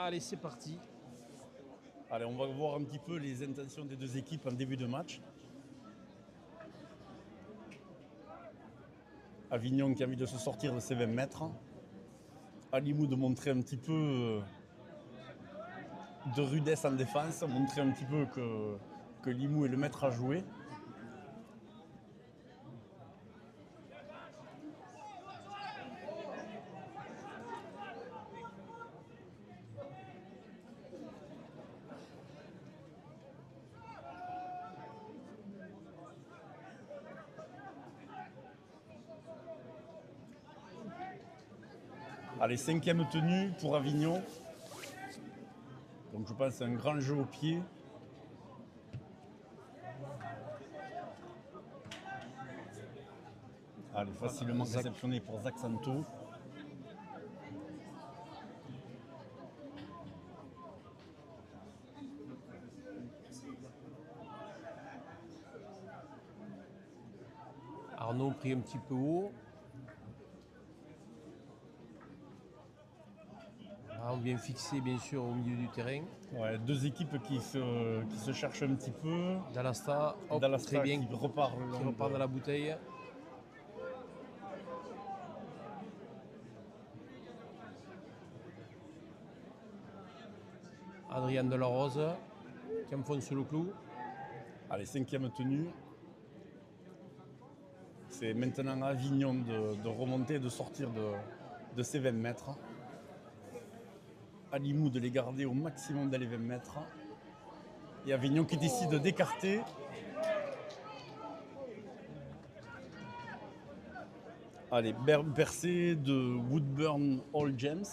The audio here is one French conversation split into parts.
Allez, c'est parti. Allez, on va voir un petit peu les intentions des deux équipes en début de match. Avignon qui a envie de se sortir de ses 20 mètres. Limoux de montrer un petit peu de rudesse en défense, montrer un petit peu que Limoux est le maître à jouer. Allez, 5e tenue pour Avignon. Donc je pense que c'est un grand jeu au pied. Allez, facilement réceptionné pour Zach Santo. Arnaud pris un petit peu haut. Là, bien fixé, bien sûr, au milieu du terrain. Ouais, deux équipes qui se cherchent un petit peu. Dalasta, hop, Dalasta très bien, qui repart dans la bouteille. Adrien Delarose qui enfonce le clou. Allez, 5e tenue. C'est maintenant à Avignon de remonter, de sortir de ces 20 mètres. À Limoux de les garder au maximum dans les 20 mètres. Et Avignon qui décide d'écarter. Allez, percée de Woodburn All James.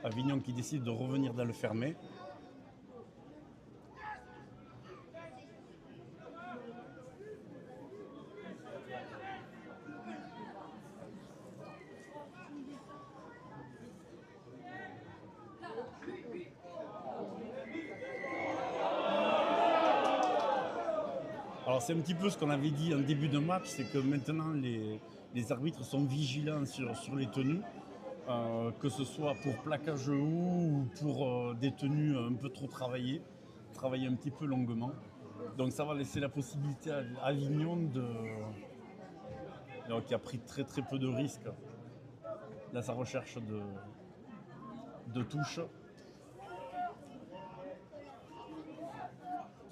Avignon qui décide de revenir dans le fermé. Alors c'est un petit peu ce qu'on avait dit en début de match, c'est que maintenant les arbitres sont vigilants sur les tenues, que ce soit pour plaquage haut ou pour des tenues un peu trop travailler un petit peu longuement. Donc ça va laisser la possibilité à Avignon qui a pris très très peu de risques dans sa recherche de touches.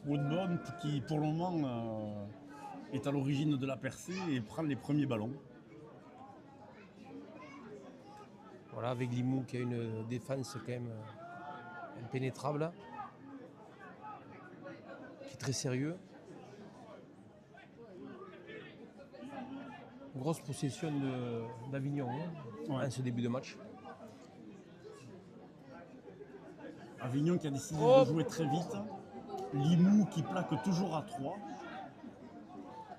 Woodburn qui pour le moment est à l'origine de la percée et prend les premiers ballons. Voilà, avec Limoux qui a une défense quand même impénétrable, qui est très sérieux. Grosse possession d'Avignon en ce début de match. Avignon qui a décidé de jouer très vite. Limoux qui plaque toujours à 3.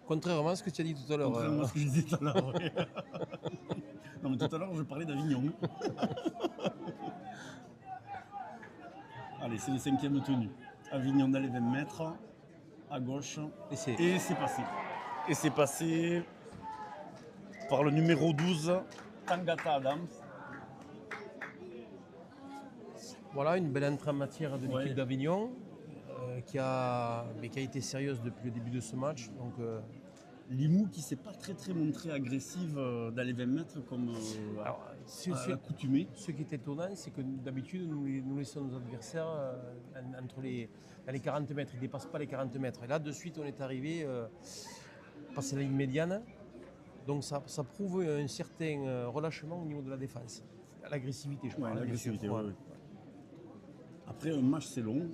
Contrairement à ce que tu as dit tout à l'heure. Contrairement à ce que je disais tout à l'heure. Oui. Non mais tout à l'heure je parlais d'Avignon. Allez, c'est les 5e tenues. Avignon dans les 20 mètres, à gauche. Et c'est passé. Et c'est passé par le numéro 12, Tangata Adams. Voilà, une belle entrée en matière de l'équipe d'Avignon qui a été sérieuse depuis le début de ce match. Donc, Limoux qui ne s'est pas très montré agressive dans les 20 mètres comme à l'accoutumée. Ce qui est étonnant, c'est que d'habitude, nous laissons nos adversaires dans les 40 mètres. Ils ne dépassent pas les 40 mètres. Et là, de suite, on est arrivé passer la ligne médiane. Donc ça prouve un certain relâchement au niveau de la défense. L'agressivité, je crois. L'agressivité, oui. Après, un match, c'est long.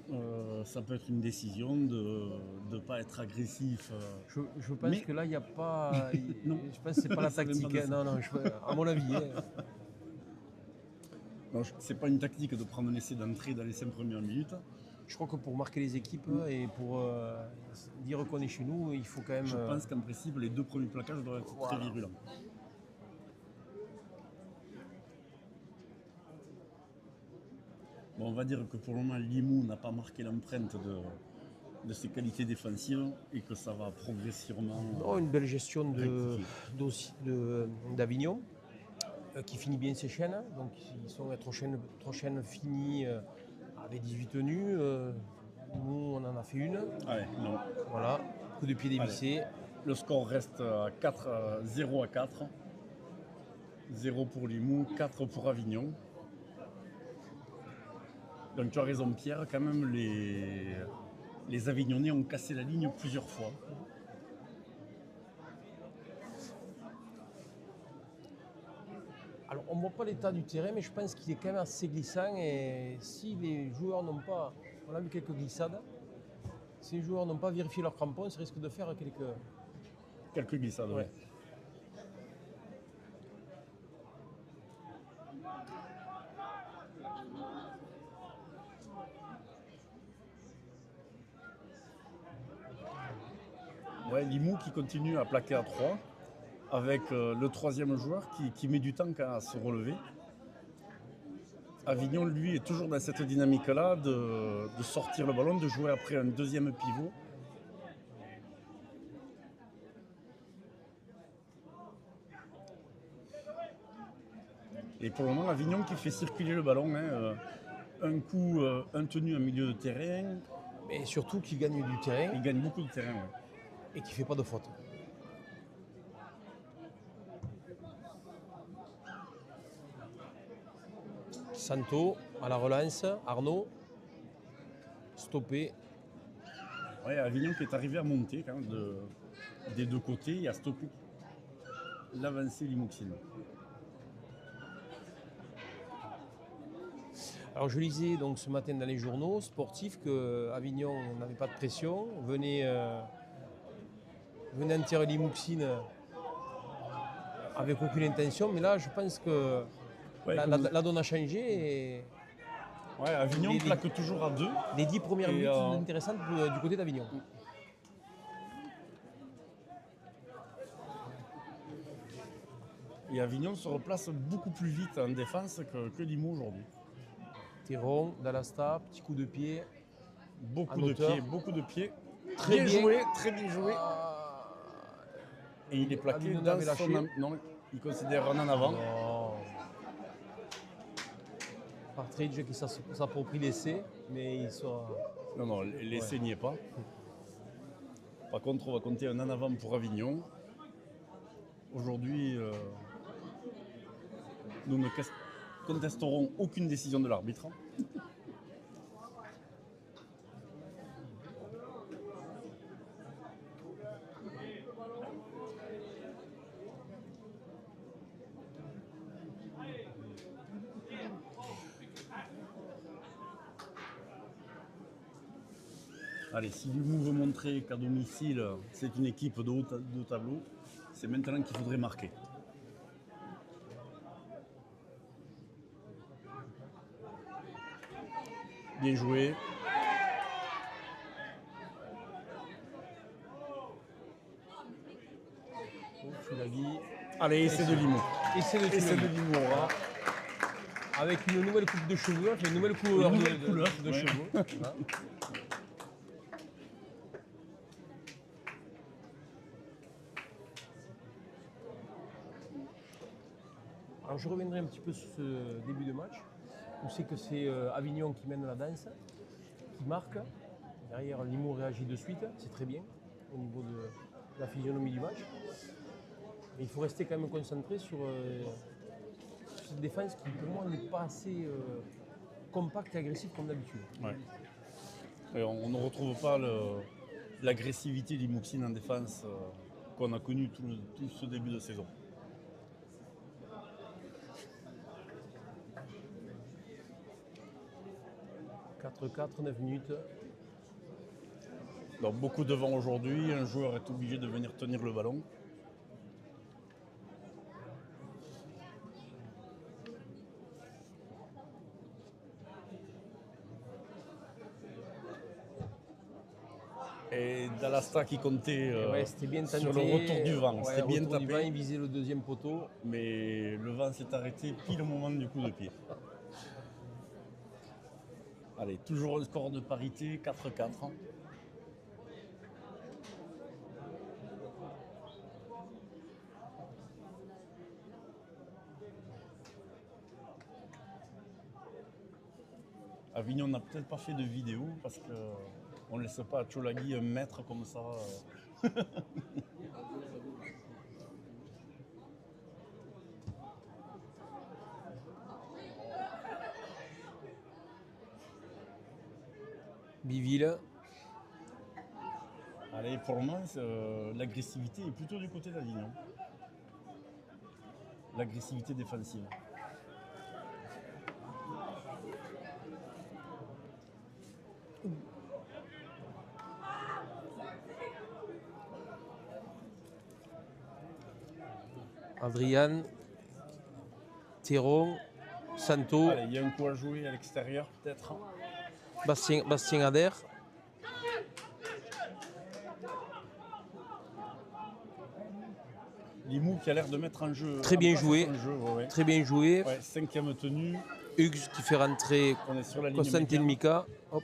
Ça peut être une décision de ne pas être agressif. Je pense que là, il n'y a pas... non. Je pense que ce n'est pas la tactique. Non, à mon avis. Ce n'est pas une tactique de prendre un essai d'entrée dans les 5 premières minutes. Je crois que pour marquer les équipes et pour dire qu'on est chez nous, il faut quand même... Je pense qu'en principe, les 2 premiers plaquages doivent être très virulents. Bon, on va dire que pour le moment, Limoux n'a pas marqué l'empreinte de ses qualités défensives et que ça va progressivement... une belle gestion d'Avignon. qui finit bien ses chaînes. Donc ils sont à 3 chaînes finies avec 18 tenues. Nous, on en a fait une. Allez, non. Voilà, coup de pied dévissé. Le score reste à 0 à 4. 0 pour Limoux, 4 pour Avignon. Donc tu as raison Pierre, quand même les Avignonnais ont cassé la ligne plusieurs fois. Alors on ne voit pas l'état du terrain, mais je pense qu'il est quand même assez glissant. Et si les joueurs n'ont pas, on a vu quelques glissades, si les joueurs n'ont pas vérifié leurs crampons, ça risque de faire Quelques glissades, ouais. oui. Ouais, Limoux qui continue à plaquer à 3 avec le troisième joueur qui met du temps à se relever. Avignon, lui, est toujours dans cette dynamique-là de sortir le ballon, de jouer après un deuxième pivot. Et pour le moment, Avignon qui fait circuler le ballon. Un coup, un tenu en milieu de terrain. Mais surtout qu'il gagne du terrain. Il gagne beaucoup de terrain. Ouais. Et qui ne fait pas de faute. Santo à la relance, Arnaud, stoppé. Ouais, Avignon qui est arrivé à monter quand même des deux côtés et à stopper l'avancée limouxine. Alors je lisais donc ce matin dans les journaux sportifs que Avignon n'avait pas de pression, venait en tirer Limousine avec aucune intention, mais là je pense que ouais, la donne a changé. Et ouais, Avignon plaque toujours à 2. Les 10 premières minutes sont intéressantes du côté d'Avignon. Et Avignon se replace beaucoup plus vite en défense que Limoux aujourd'hui. Théron, Dalasta, petit coup de pied. Beaucoup de pieds. Très bien joué, très bien joué. Et il est plaqué dans son... Non, il considère un en avant. Non. Partridge qui s'approprie l'essai, mais il sera... Non, l'essai n'y est pas. Par contre, on va compter un en avant pour Avignon. Aujourd'hui, nous ne contesterons aucune décision de l'arbitre. Allez, si Limoux veut montrer qu'à domicile, c'est une équipe de haut tableau, c'est maintenant qu'il faudrait marquer. Bien joué. Allez, essai de Limoux. Essai de Limoux. Avec une nouvelle coupe de cheveux, enfin une nouvelle couleur de cheveux. Voilà. Alors je reviendrai un petit peu sur ce début de match. On sait que c'est Avignon qui mène la danse, qui marque. Derrière, Limoux réagit de suite, c'est très bien au niveau de la physionomie du match. Mais il faut rester quand même concentré sur cette défense qui pour moi n'est pas assez compacte et agressive comme d'habitude. Ouais. Et on ne retrouve pas l'agressivité limouxine en défense qu'on a connue tout ce début de saison. « 4-4, 9 minutes. » Donc beaucoup devant aujourd'hui, un joueur est obligé de venir tenir le ballon. Et Dalasta qui comptait bien sur le retour du vent. Ouais, c'était bien tapé. Du vent, il visait le deuxième poteau. Mais le vent s'est arrêté pile au moment du coup de pied. Allez, toujours un score de parité, 4-4. Avignon n'a peut-être pas fait de vidéo parce qu'on ne laisse pas à Tcholagui un mètre comme ça. Biville. Allez, pour le moment, l'agressivité est plutôt du côté d'Avignon. L'agressivité défensive. Adrian, Théron, Santo, Allez, il y a un coup à jouer à l'extérieur peut-être. Bastien Ader. Limoux qui a l'air de mettre en jeu. Très bien joué. Ouais. Très bien joué. Ouais, 5e tenue. Hugues qui fait rentrer On est sur la ligne Constantin médiane. Mika. Hop.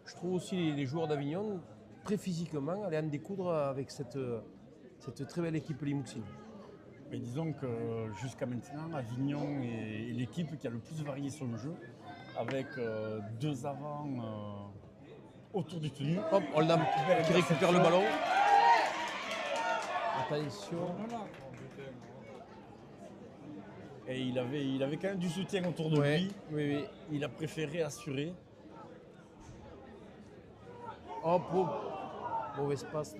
Je trouve aussi les joueurs d'Avignon, très physiquement, aller en découdre avec cette très belle équipe limouxine. Mais disons que jusqu'à maintenant, Avignon est l'équipe qui a le plus varié son jeu, avec 2 avants autour du tenu. Hop, Oldham qui récupère le ballon. Attention. Et il avait quand même du soutien autour de Ouais, lui. oui. Il a préféré assurer. Hop, mauvais passe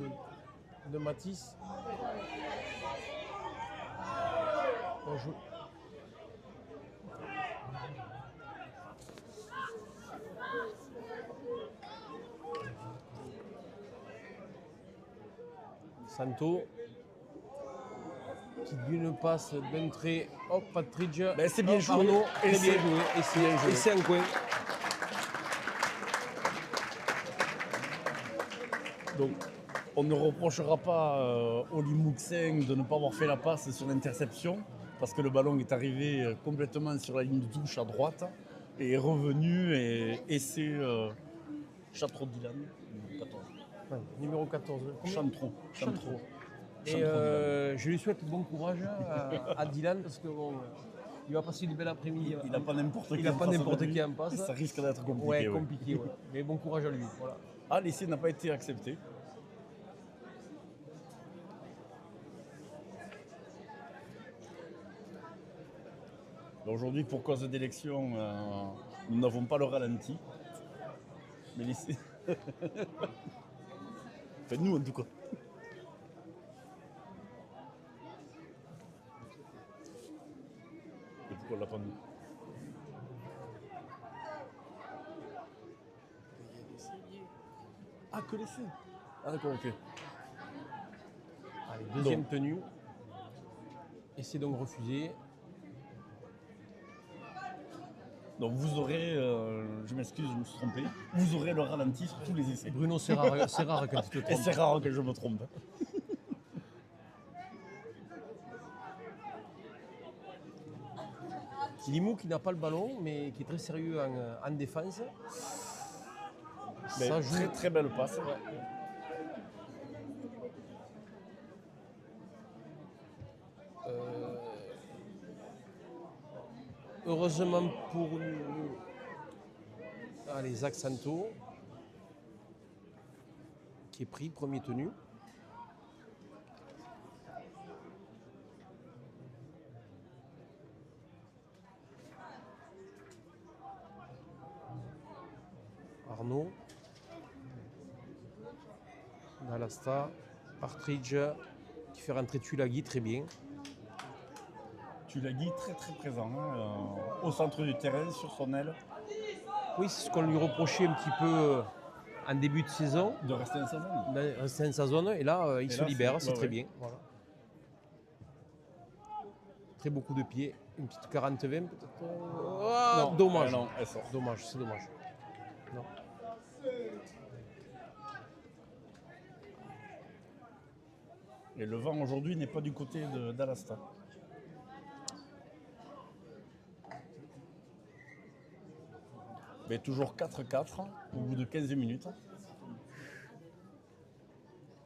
de Matisse. On joue. Santo. Qui d'une passe d'entrée. Hop, Patridge. Ben, c'est bien joué. Arnaud, Et très bien c'est- joué. Et c'est un coin. Donc, on ne reprochera pas au Limouxin de ne pas avoir fait la passe sur l'interception, parce que le ballon est arrivé complètement sur la ligne de touche à droite et est revenu et c'est Chatreau Dylan, 14. Ouais, numéro 14. Chantreau. Chantreau. Et Chantreau Dylan. je lui souhaite bon courage à Dylan parce que bon, il va passer une belle après-midi. Il n'a pas n'importe qui. Il n'a pas en face n'importe de lui. qui en face. Ça risque d'être compliqué. Ouais, ouais. compliqué, ouais. Mais bon courage à lui. Voilà. Ah, l'essai n'a pas été accepté. Aujourd'hui, pour cause d'élection, nous n'avons pas le ralenti. Mais l'essai. Enfin, nous, en tout cas. Et pourquoi on l'a pas mis? Ah, que l'essai. Ah, d'accord, ok. Allez, deuxième tenue. Et c'est donc refusé. Donc vous aurez, je m'excuse, je me suis trompé, vous aurez le ralenti sur tous les essais. Bruno, c'est rare quand tu te Et trompes. c'est rare que je me trompe. Limou qui n'a pas le ballon, mais qui est très sérieux en défense. Mais Ça joue. très très belle passe. Heureusement pour nous. Allez, Zach Santo. Qui est pris, premier tenu. Arnaud. Nalasta. Partridge qui fait rentrer Tulagi très bien. Tulagi très très présent, au centre du terrain, sur son aile. Oui, c'est ce qu'on lui reprochait un petit peu en début de saison, De rester dans sa zone. rester dans sa zone, et là, il se là, libère, c'est ouais, très ouais. bien. Voilà. Très beaucoup de pieds, une petite 40-20 peut-être. Ah, dommage. Non, elle sort. Dommage, c'est dommage. Non. Et le vent aujourd'hui n'est pas du côté d'Alasta. Mais toujours 4-4 au bout de 15 minutes.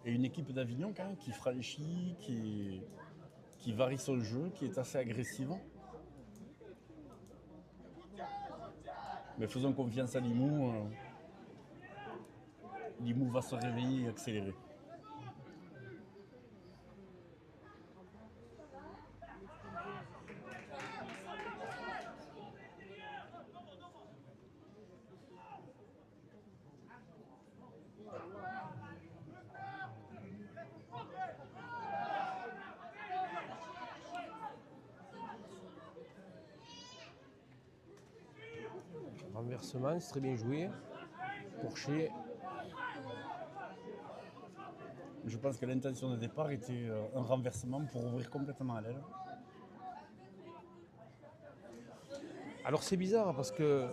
Et une équipe d'Avignon quand même qui franchit, qui varie son jeu, qui est assez agressive. Mais faisons confiance à Limoux. Limoux va se réveiller et accélérer. Renversement, c'est très bien joué. Porcher. Je pense que l'intention de départ était un renversement pour ouvrir complètement à l'aile. Alors c'est bizarre parce que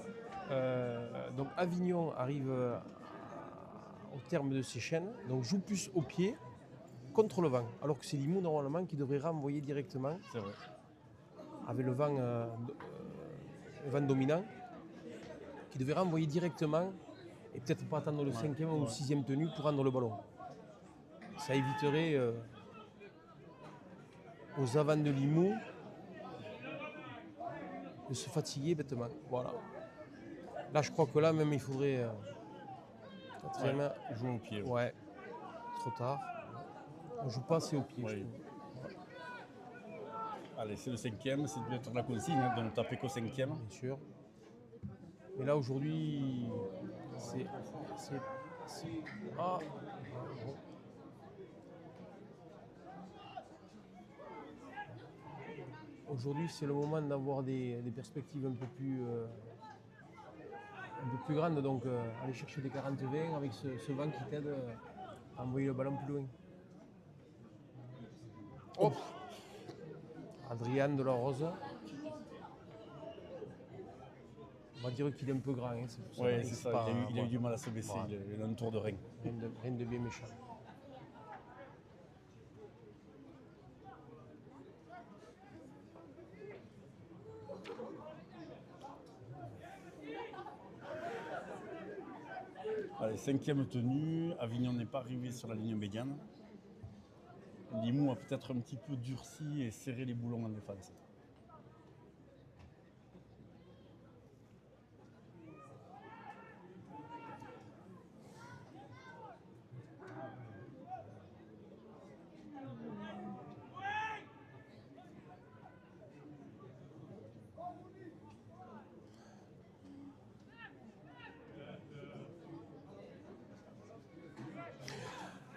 donc Avignon arrive au terme de ses chaînes, donc joue plus au pied contre le vent, alors que c'est Limoux normalement qui devrait renvoyer directement C'est vrai. avec le vent dominant, qui devait renvoyer directement et peut-être pas attendre le 5e ou le 6e tenu pour rendre le ballon. Ça éviterait aux avants de Limoux de se fatiguer bêtement. Voilà. Là, je crois que là, même, il faudrait. Jouer au pied. Ouais. Trop tard. On joue pas assez au pied. Oui. Je trouve. Allez, c'est le 5e, c'est peut-être la consigne, hein, donc taper qu'au 5e. Bien sûr. Mais là, aujourd'hui, c'est. Ah. Bon. Aujourd'hui, c'est le moment d'avoir des perspectives un peu plus grandes. Donc, aller chercher des 40-20 avec ce vent qui t'aide à envoyer le ballon plus loin. Hop. Adrien de la Rose. On va dire qu'il est un peu grand. Hein, Oui, c'est ça. Il a eu du mal à se baisser. Voilà. Il a un tour de rein. Rien de bien méchant. Allez, 5e tenue. Avignon n'est pas arrivé sur la ligne médiane. Limoux a peut-être un petit peu durci et serré les boulons en défense.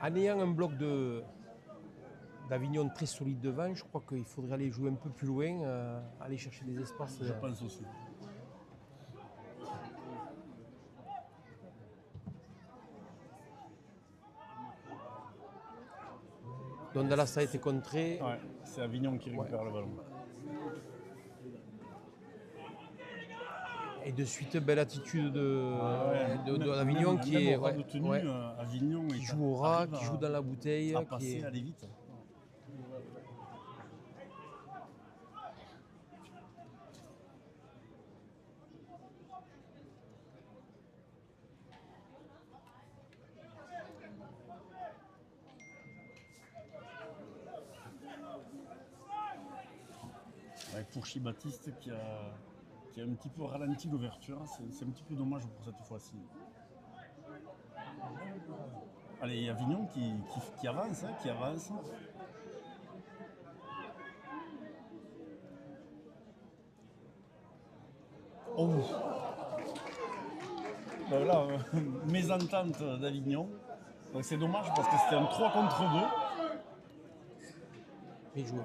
En ayant un bloc d'Avignon très solide devant, je crois qu'il faudrait aller jouer un peu plus loin, aller chercher des espaces. Je pense aussi. Donc Dallas a été contré. Ouais, c'est Avignon qui récupère le ballon. Et de suite, belle attitude d'Avignon qui est. Avignon qui joue au rat, qui joue dans la bouteille. À passer, aller vite. Avec Fourchy Baptiste qui a un petit peu ralenti l'ouverture, c'est un petit peu dommage pour cette fois-ci. Allez, il y a Avignon qui avance, qui avance. Oh. Ben là, mésentente d'Avignon. Donc c'est dommage parce que c'était un 3 contre 2. Bien joué.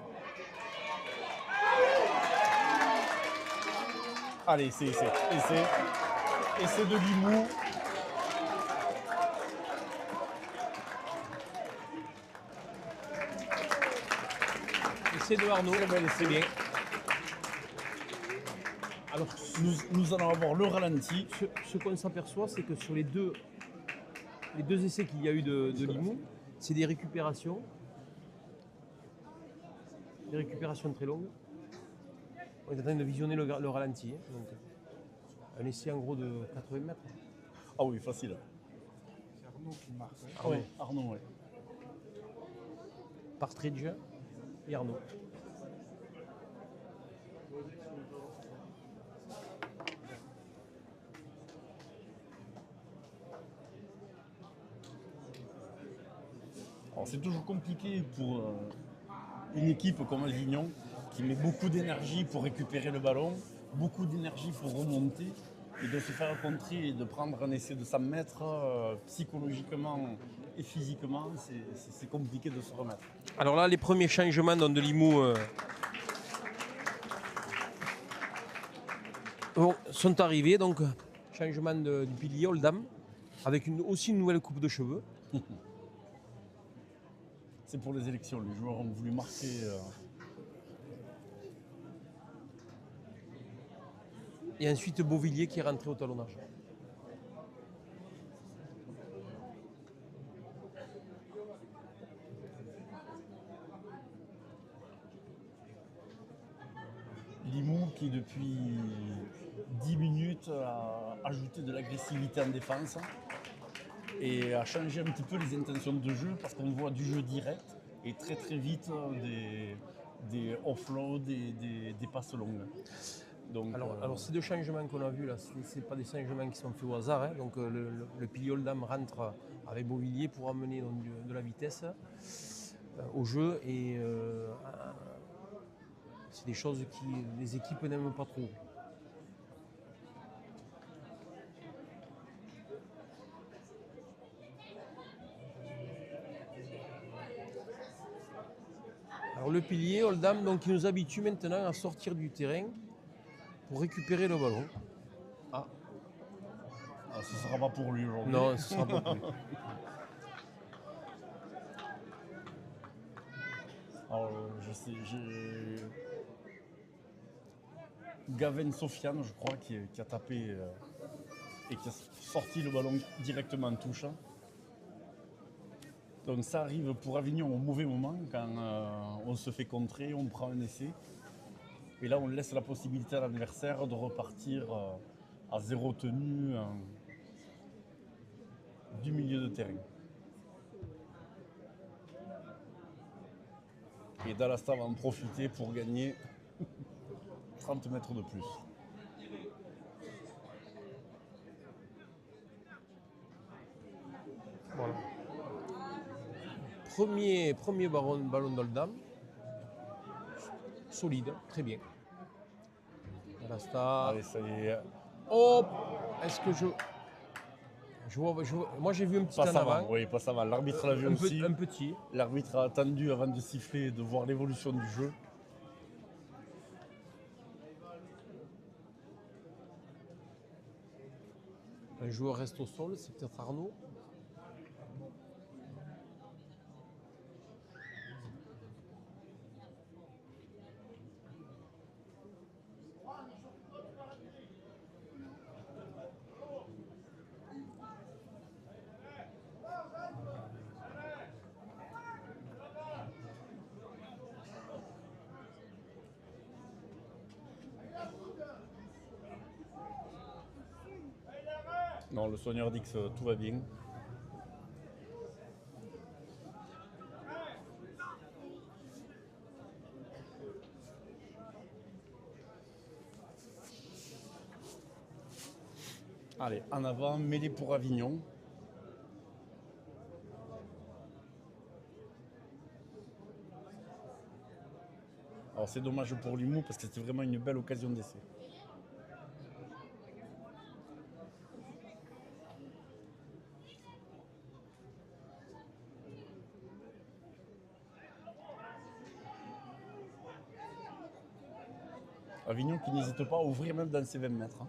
Allez, essai de Limoux. essai de Arnaud. Très bel essai. C'est bien. Alors, Nous allons avoir le ralenti. ce qu'on s'aperçoit, c'est que sur les deux essais qu'il y a eu de Limoux, c'est des récupérations. Des récupérations très longues. On est en train de visionner le ralenti. Hein. Donc, un essai en gros de 80 mètres. Ah oui, facile. C'est Arnaud qui marque. Hein. Ah oui, Arnaud, oui. Partridge et Arnaud. Alors c'est toujours compliqué pour une équipe comme Avignon qui met beaucoup d'énergie pour récupérer le ballon, beaucoup d'énergie pour remonter et de se faire contrer et de prendre un essai de 100 mètres psychologiquement et physiquement, c'est compliqué de se remettre. Alors là, les premiers changements de Limoux sont arrivés. Donc, changement du pilier Oldham, avec aussi une nouvelle coupe de cheveux. C'est pour les élections, les joueurs ont voulu marquer. Et ensuite Beauvillier qui est rentré au talonnage. Limoux qui depuis 10 minutes a ajouté de l'agressivité en défense et a changé un petit peu les intentions de jeu parce qu'on voit du jeu direct et très très vite des offloads, des passes longues. Donc, alors ces deux changements qu'on a vus là, ce pas des changements qui sont faits au hasard. Hein. Donc le pilier Oldham rentre avec Beauvillier pour amener donc, de la vitesse au jeu et c'est des choses que les équipes n'aiment pas trop. Alors le pilier Oldham donc, qui nous habitue maintenant à sortir du terrain pour récupérer le ballon. ce ne sera pas pour lui aujourd'hui. Non, ce sera pas pour lui. Alors, je sais, j'ai Gavin Sofiane, je crois, qui a tapé et qui a sorti le ballon directement en touche. Donc ça arrive pour Avignon au mauvais moment, quand on se fait contrer, on prend un essai. Et là, on laisse la possibilité à l'adversaire de repartir à zéro tenue du milieu de terrain. Et Dallasta va en profiter pour gagner 30 mètres de plus. Voilà. Premier ballon d'Oldham. Solide, très bien. Dallasta. Allez, ça y est. Hop. Est-ce que moi j'ai vu un petit Passe en avant. avant, oui, passe avant. L'arbitre l'a vu aussi. Un petit. L'arbitre a attendu avant de siffler, de voir l'évolution du jeu. Un joueur reste au sol, c'est peut-être Arnaud. Non, le soigneur dit que tout va bien. Allez, en avant, mêlée pour Avignon. Alors c'est dommage pour Limoux parce que c'était vraiment une belle occasion d'essai. Avignon qui n'hésite pas à ouvrir même dans ses 20 mètres. Hein.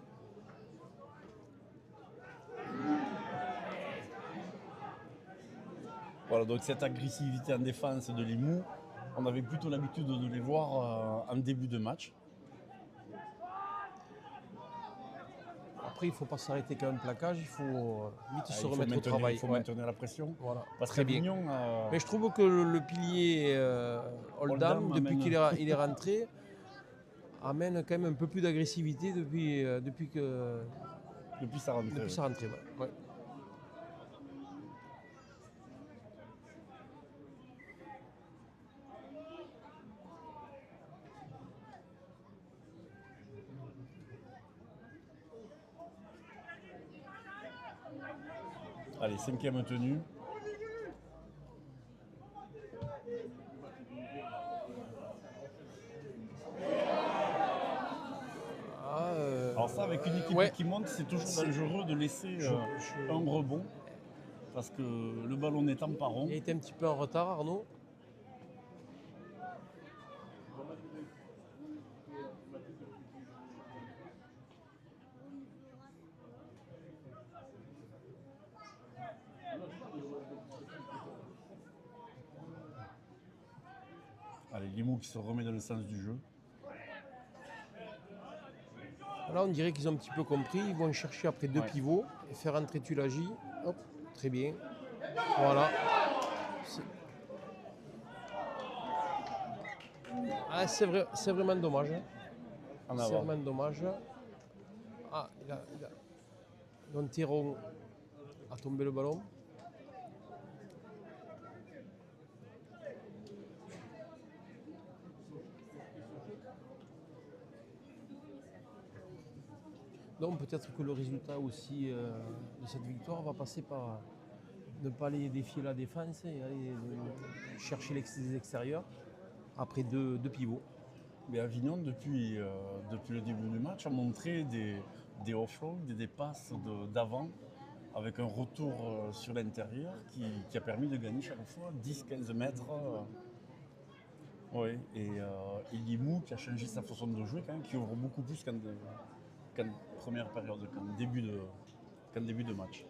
Voilà, donc cette agressivité en défense de Limoux on avait plutôt l'habitude de les voir en début de match. Après, il ne faut pas s'arrêter qu'à un plaquage, il faut vite se Il faut remettre au maintenir- travail. Il faut Ouais. maintenir la pression. Voilà. Parce Très bien. qu'Avignon, Mais je trouve que le pilier Oldham, Oldham depuis amène- qu'il est rentré, amène quand même un peu plus d'agressivité depuis depuis sa rentrée. sa rentrée. Ouais. Ouais. Allez, 5e tenue. Ah, Alors ça, avec une équipe ouais. qui monte, c'est toujours C'est- dangereux de laisser un rebond. Parce que le ballon n'étant pas rond, Il a été un petit peu en retard, Arnaud. allez, Limoux qui se remet dans le sens du jeu. Là, on dirait qu'ils ont un petit peu compris. Ils vont chercher après deux Ouais. pivots et faire entrer Tulagi. Hop, très bien. Voilà. C'est vraiment dommage. Hein. En C'est avant. vraiment dommage. Ah, Donteron a tombé le ballon. Donc peut-être que le résultat aussi de cette victoire va passer par ne pas aller défier la défense et aller chercher les extérieurs après deux pivots. Mais Avignon, depuis le début du match, a montré des offloads, des passes d'avant, avec un retour sur l'intérieur qui a permis de gagner chaque fois 10-15 mètres. Oui, et Limoux qui a changé sa façon de jouer, quand même, qui ouvre beaucoup plus qu'en première période, qu'en début de match.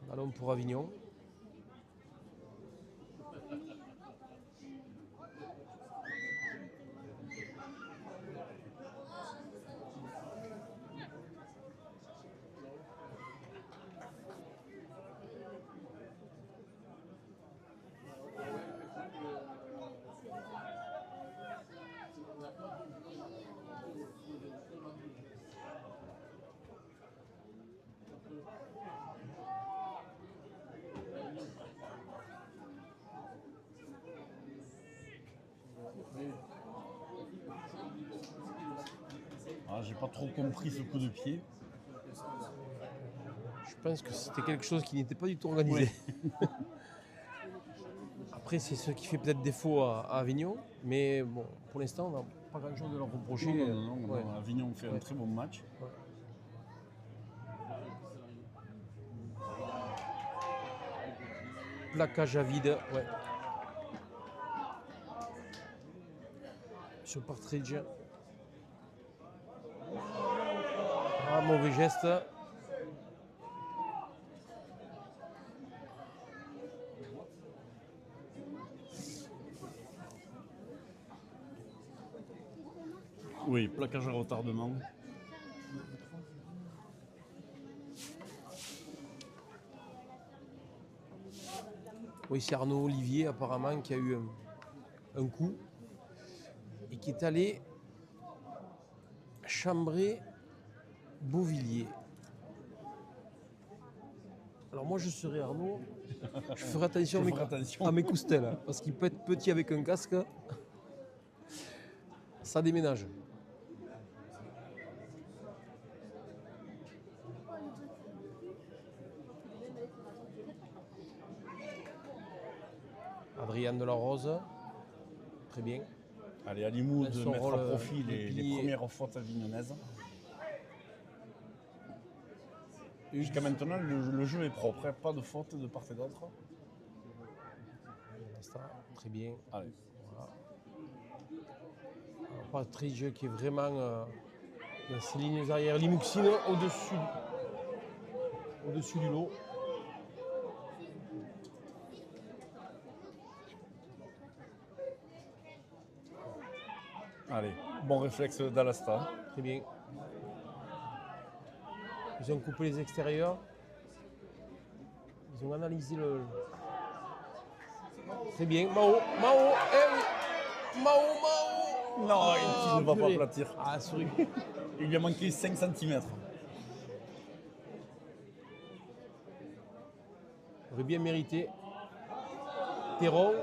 Ballon pour Avignon. Ah, j'ai pas trop compris ce coup de pied. Je pense que c'était quelque chose qui n'était pas du tout organisé. Après, c'est ce qui fait peut-être défaut à Avignon, mais bon, pour l'instant, on n'a pas grand-chose de leur reprocher. Non, Ouais. Avignon fait un Ouais. très bon match. Plaquage à vide, ouais. Sur Partridge. Ah, mauvais geste. Oui, plaquage à retardement. Oui, c'est Arnaud Olivier apparemment qui a eu un coup et qui est allé chambrer Beauvilliers. Alors moi je serais Arnaud, je ferai attention, Je ferai attention. à mes coustelles, hein, parce qu'il peut être petit avec un casque, ça déménage. Adrien Delarose, très bien. Allez, à Limoux Dans de son mettre rôle, à profit de les pilier. premières fautes avignonnaises. Jusqu'à maintenant, le jeu est propre, hein, pas de faute de part et d'autre. Ça, très bien. Allez. Voilà. Alors, Partridge qui est vraiment dans ses lignes arrière. Limouxine au-dessus du lot. Allez, bon réflexe d'Alasta. Très bien. Ils ont coupé les extérieurs. Ils ont analysé le. Très bien. Mao, eh oui. Mao. Non, il ne va pas purée. aplatir. Ah, souris. Il lui a manqué 5 cm. Aurait bien mérité. Terron.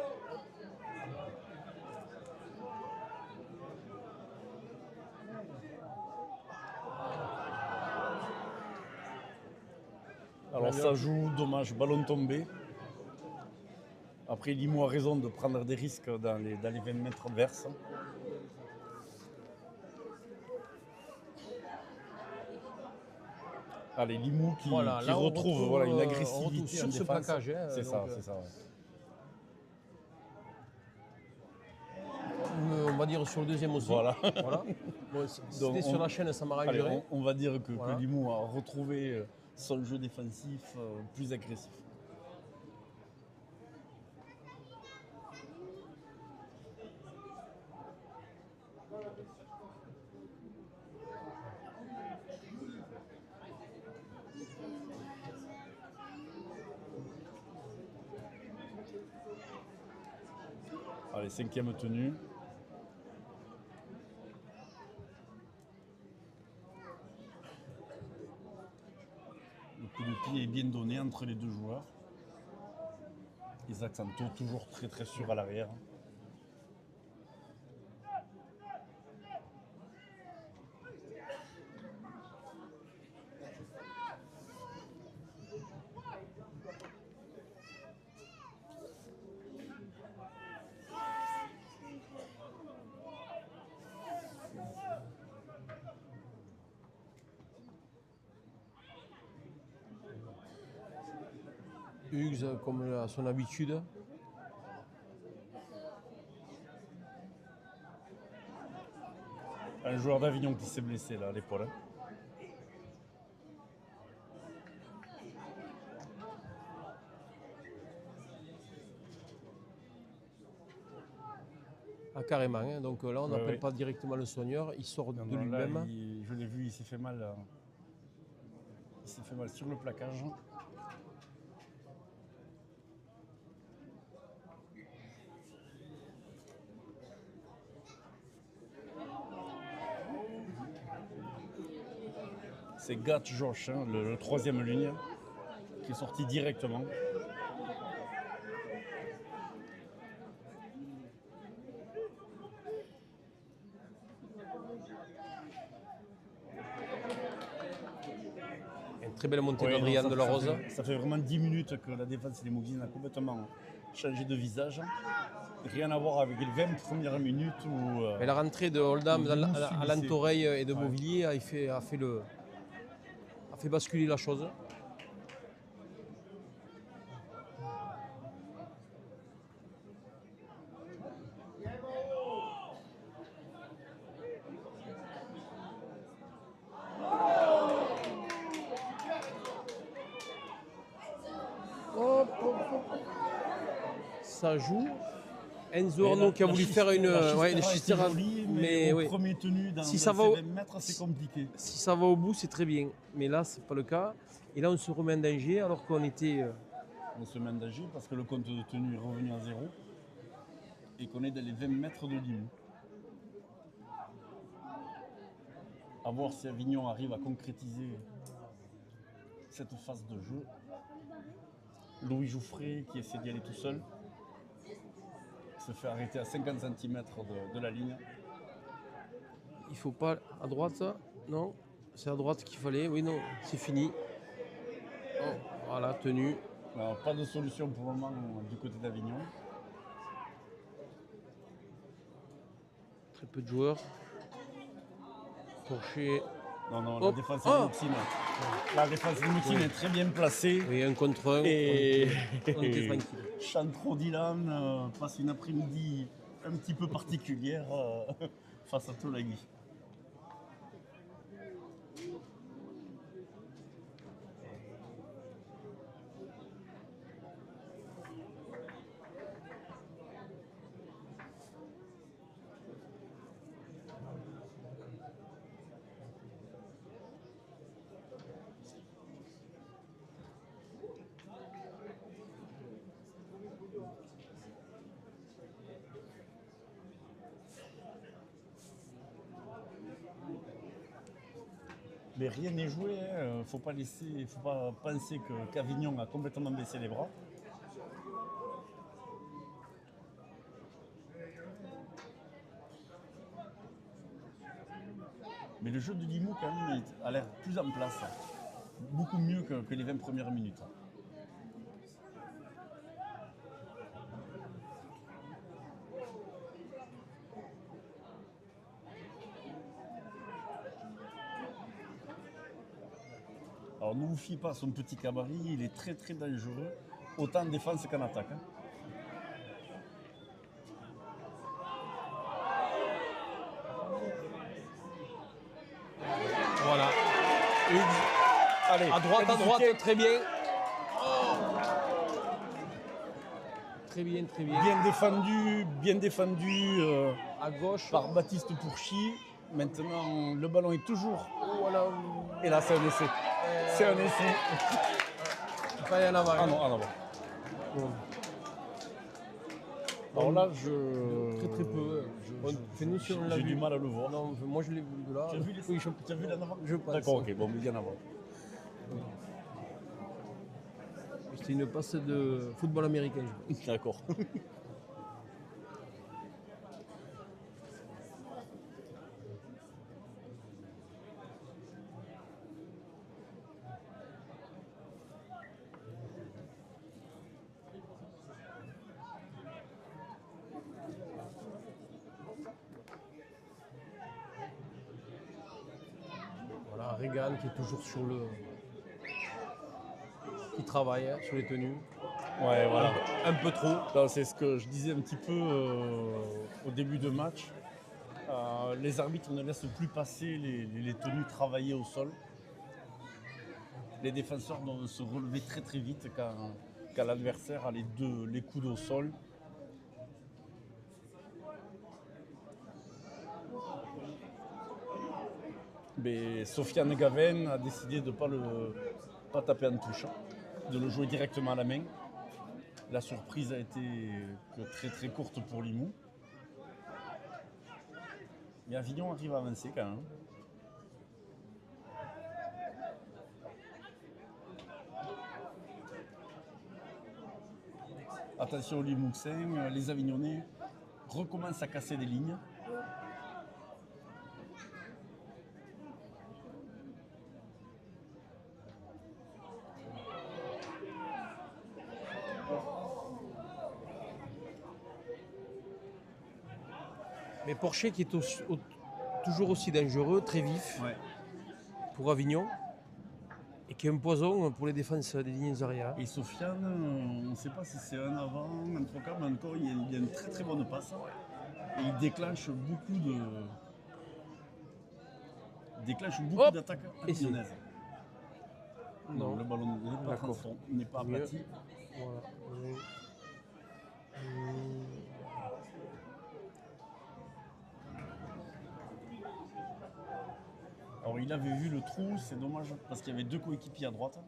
Alors ça joue, dommage, ballon tombé. Après, Limoux a raison de prendre des risques dans les 20 mètres adverses. Allez, Limoux qui Là, on retrouve voilà, une on agressivité retrouve en sur ce défense. plaquage. Hein, C'est ça, donc, c'est ça. Ouais. On va dire sur le deuxième aussi. Voilà. Bon, Donc, c'était sur la chaîne, ça Allez, m'arrangerait. on va dire que Voilà. Limoux a retrouvé son jeu défensif plus agressif. Allez, 5e tenue. Le coup de pied est bien donné entre les deux joueurs. Isaac Santo toujours très très sûr à l'arrière. Hugues, comme à son habitude. Un joueur d'Avignon qui s'est blessé là à l'épaule. Ah, carrément. Hein. Donc là, on Ouais, n'appelle ouais. pas directement le soigneur. Il sort de Là, lui-même. je l'ai vu, il s'est fait mal. Il s'est fait mal sur le plaquage. C'est Gat Josh, hein, le troisième ligne, qui est sorti directement. Une très belle montée Ouais, d'Adrien non, de la Rose. ça fait vraiment 10 minutes que la défense des Mousines a complètement changé de visage. Rien à voir avec les 20 premières minutes où... Mais la rentrée de Oldham Limoux à subissait. l'Antoreille et de Ouais. Beauvilliers a fait basculer la chose. Hop. Ça joue. Enzo Arnaud qui a voulu faire une chistera, mais oui. au premier tenu dans Si dans ça va ces au- 20 mètres, c'est compliqué. Si ça va au bout, c'est très bien. Mais là, c'est pas le cas. Et là, on se remet en danger alors qu'on était. On se met en danger parce que le compte de tenue est revenu à 0 et qu'on est dans les 20 mètres de Limoux. À voir si Avignon arrive à concrétiser cette phase de jeu. Louis Jouffret qui essaie d'y aller tout seul se fait arrêter à 50 cm de la ligne. Il faut pas à droite, ça. Non, c'est à droite qu'il fallait. Oui, non, c'est fini. Oh, voilà, tenue. Alors, pas de solution pour le moment du côté d'Avignon. Très peu de joueurs. Porcher. Non, Hop. la défense Ah. limousine. La défense limousine est très bien placée. Oui, un contre un. Et On était tranquille. Chantro Dylan passe une après-midi un petit peu particulière face à Tolagui. Mais rien n'est joué, hein. Faut pas penser qu'Avignon a complètement baissé les bras. Mais le jeu de Limoux, quand même, a l'air plus en place. Beaucoup mieux que les 20 premières minutes. Alors ne vous fiez pas à son petit gabarit, il est très très dangereux, autant en défense qu'en attaque. Hein. Voilà. Allez, À droite, très bien. Oh. Très bien, très bien. Bien défendu À gauche. par Baptiste Pourchy. Maintenant, le ballon est toujours. Voilà. Et là, c'est un essai. C'est un essai. Il fallait en avoir. Ah non, ah non. Bon. Alors là, Très peu. Nous, si on l'a j'ai vu. du mal à le voir. Non, moi je l'ai vu de là. Tu as vu, Oui, tu as vu là en avant? je pense. D'accord, ok, bon, mais bien avant. C'était une passe de football américain. Je pense. D'accord. Voilà, Regan qui est toujours sur le. Qui travaille sur les tenues. Ouais, voilà. Un peu trop. Non, c'est ce que je disais un petit peu au début de match. Les arbitres ne laissent plus passer les tenues travaillées au sol. Les défenseurs doivent se relever très très vite quand l'adversaire a les coudes au sol. Mais Sofiane Gaven a décidé de ne pas taper en touche, de le jouer directement à la main. La surprise a été que très très courte pour Limoux. Mais Avignon arrive à avancer quand même. Attention aux Limouxins, les Avignonnais recommencent à casser des lignes. Mais Porcher qui est toujours aussi dangereux, très vif Ouais. pour Avignon. Et qui est un poison pour les défenses des lignes arrière. Et Sofiane, on ne sait pas si c'est un avant, un trocam, mais encore il y a une très très bonne passe. Et il déclenche beaucoup d'attaques avignonnaises. Non, le ballon n'est pas aplati. Voilà. Oui. Alors il avait vu le trou, c'est dommage parce qu'il y avait deux coéquipiers à droite.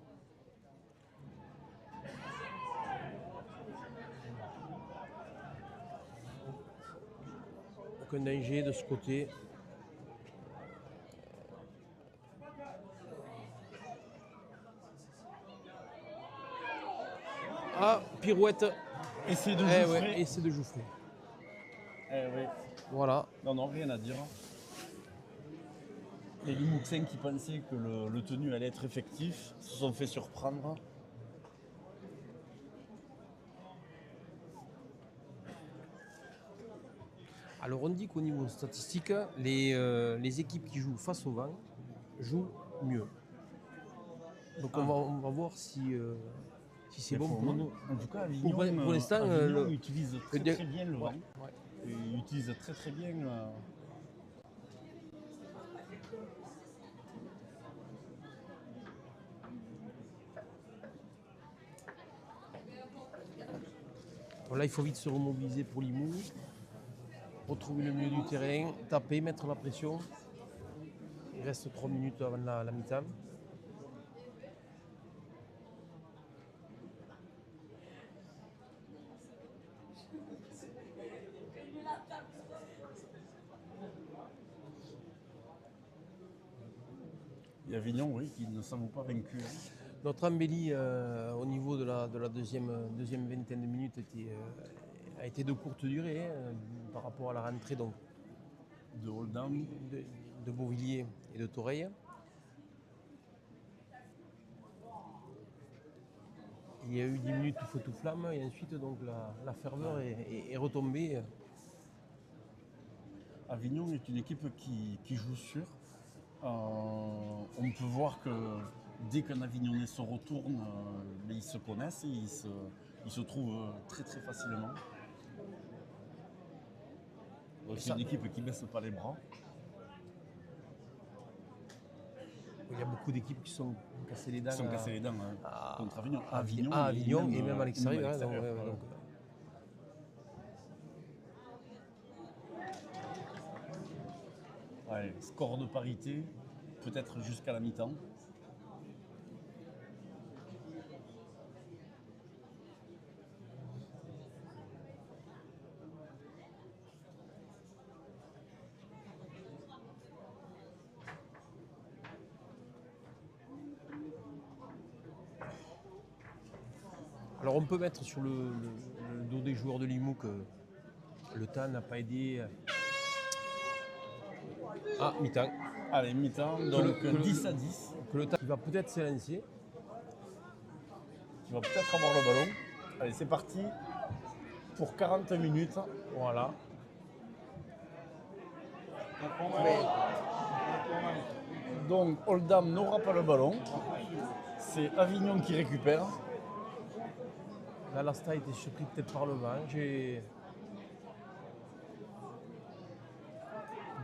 Aucun danger de ce côté. Ah, pirouette. Essai de Ouais, Jouffret. essai de Jouffret. Oui. Voilà. Non, rien à dire. Les Limouxins qui pensaient que le tenu allait être effectif se sont fait surprendre. Alors on dit qu'au niveau statistique, les équipes qui jouent face au vent jouent mieux. Donc on va voir si c'est bon pour nous. En tout cas, Avignon, Pour l'instant, Avignon utilise très le- très bien le vent. Ouais. Et il utilise très très bien. Bon, là, il faut vite se remobiliser pour Limoux, retrouver le milieu du terrain, taper, mettre la pression. Il reste 3 minutes avant la mi-temps. Et Avignon, oui, qui ne s'avoue pas vaincu. Notre embellie au niveau de la deuxième vingtaine de minutes a été de courte durée par rapport à la rentrée donc, De Oldham. de Beauvilliers et de Toreil. Il y a eu 10 minutes tout feu tout flamme et ensuite donc, la ferveur est retombée. Avignon est une équipe qui joue sûr. On peut voir que dès qu'un Avignonnais se retourne, ils se connaissent et ils se trouvent très très facilement. Donc c'est une équipe qui ne baisse pas les bras. Il y a beaucoup d'équipes qui sont cassées les dents. Contre Avignon. À Avignon et même à l'extérieur. Score de parité, peut-être jusqu'à la mi-temps. Alors on peut mettre sur le dos des joueurs de Limoux que le temps n'a pas aidé. Mi-temps. Allez, mi-temps, donc 10 à 10. Que le temps qui va peut-être s'élancer. Qui va peut-être avoir le ballon. Allez, c'est parti pour 40 minutes. Voilà. Donc Oldham n'aura pas le ballon. C'est Avignon qui récupère. Là, Lasta a été surpris peut-être par le vent.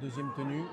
Deuxième tenue.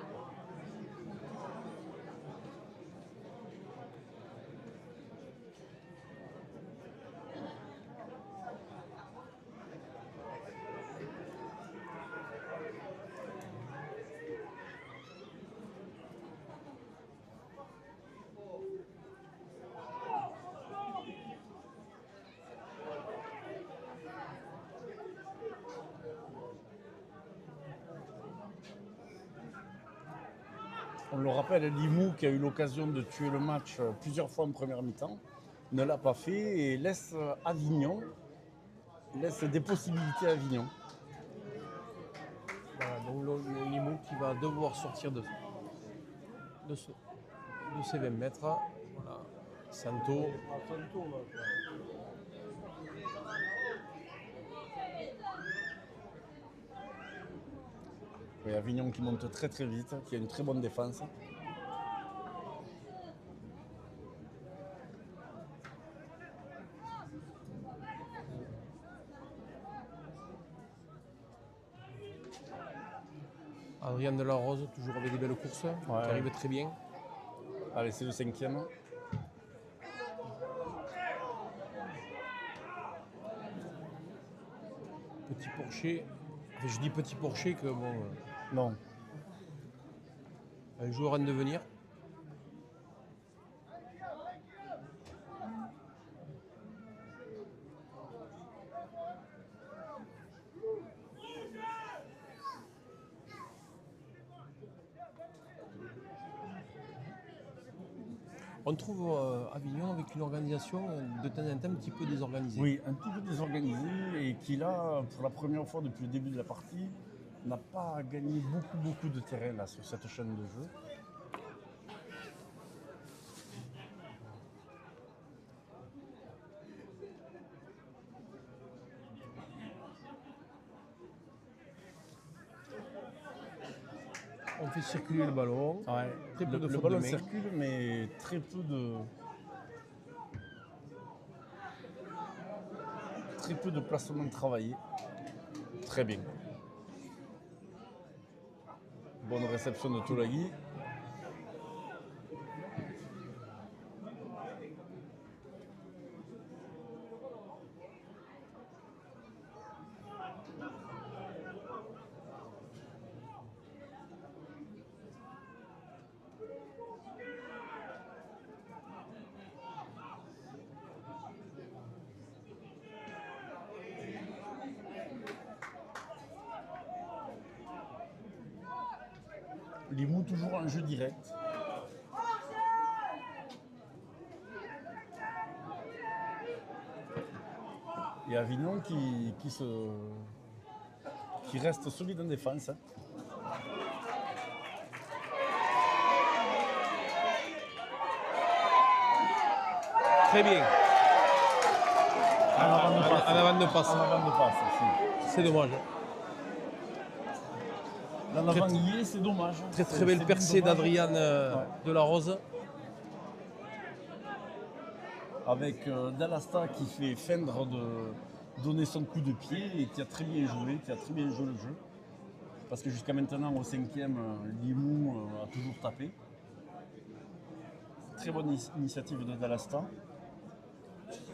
On le rappelle, Limoux, qui a eu l'occasion de tuer le match plusieurs fois en première mi-temps, ne l'a pas fait et laisse des possibilités à Avignon. Voilà, donc le Limoux qui va devoir sortir de ses 20 mètres. Voilà. Santo. Et Avignon qui monte très très vite, qui a une très bonne défense. Adrien Delarose, toujours avec des belles courses, qui arrive très bien. Allez, c'est le 5e. Petit Porcher. Enfin, je dis Petit Porcher que bon. Non. Un joueur en devenir. On trouve Avignon avec une organisation de temps en temps un petit peu désorganisée. Oui, un petit peu désorganisé et qui là, pour la première fois depuis le début de la partie, n'a pas gagné beaucoup de terrain là, sur cette chaîne de jeu. On fait circuler le ballon. Ouais. Très peu de Le fautes ballon de main. circule, mais très peu de placements travaillés. Très bien. Bonne réception de Toulagui. Limoux toujours un jeu direct. Avignon qui reste solide en défense. Hein. Très bien. En avant de passe. En avant de passe. En avant de passe, si. C'est dommage. En avant y est, c'est dommage. Très belle percée d'Adrian de la Rose. Avec Dallasta qui fait feindre de donner son coup de pied et qui a très bien joué, le jeu. Parce que jusqu'à maintenant, au 5e, Limoux a toujours tapé. Très bonne initiative de Dallasta.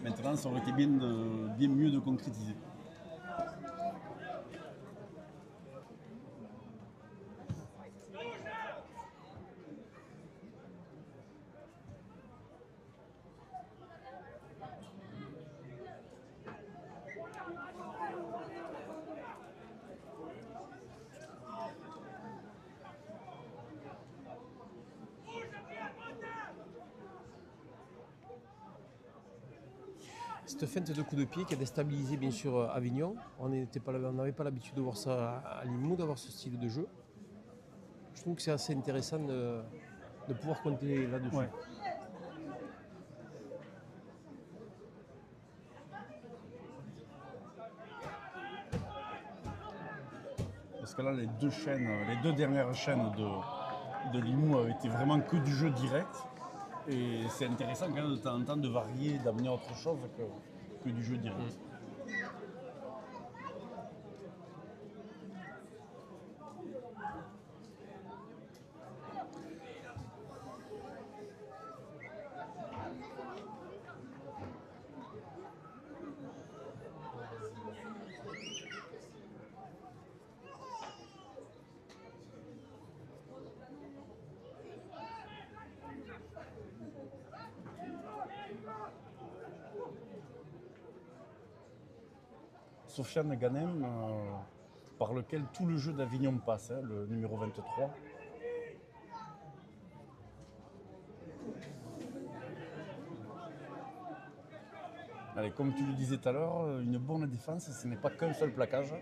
Maintenant, ça aurait été bien mieux de concrétiser. Cette feinte de coup de pied qui a déstabilisé bien sûr Avignon. On n'avait pas l'habitude de voir ça à Limoux, d'avoir ce style de jeu. Je trouve que c'est assez intéressant de pouvoir compter là-dessus. Ouais. Parce que là, les deux dernières chaînes de Limoux avaient été vraiment que du jeu direct. Et c'est intéressant quand même de temps en temps de varier, d'amener autre chose que du jeu direct. Sofiane Ganem, par lequel tout le jeu d'Avignon passe, hein, le numéro 23. Allez, comme tu le disais tout à l'heure, une bonne défense, ce n'est pas qu'un seul plaquage.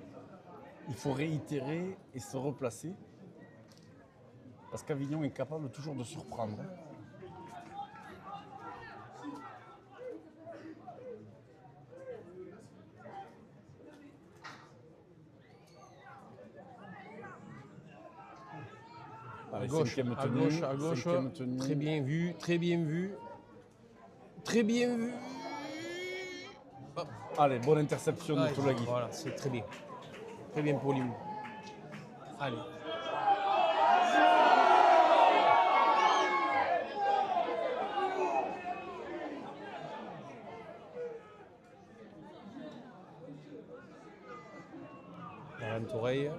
Il faut réitérer et se replacer. Parce qu'Avignon est capable toujours de surprendre. À gauche, à gauche, très bien vu, très bien vu. Très bien vu. Hop. Allez, bonne interception de Toulagui. Voilà, c'est très bien. Très bien pour Limoux. Allez. Dans l'oreille.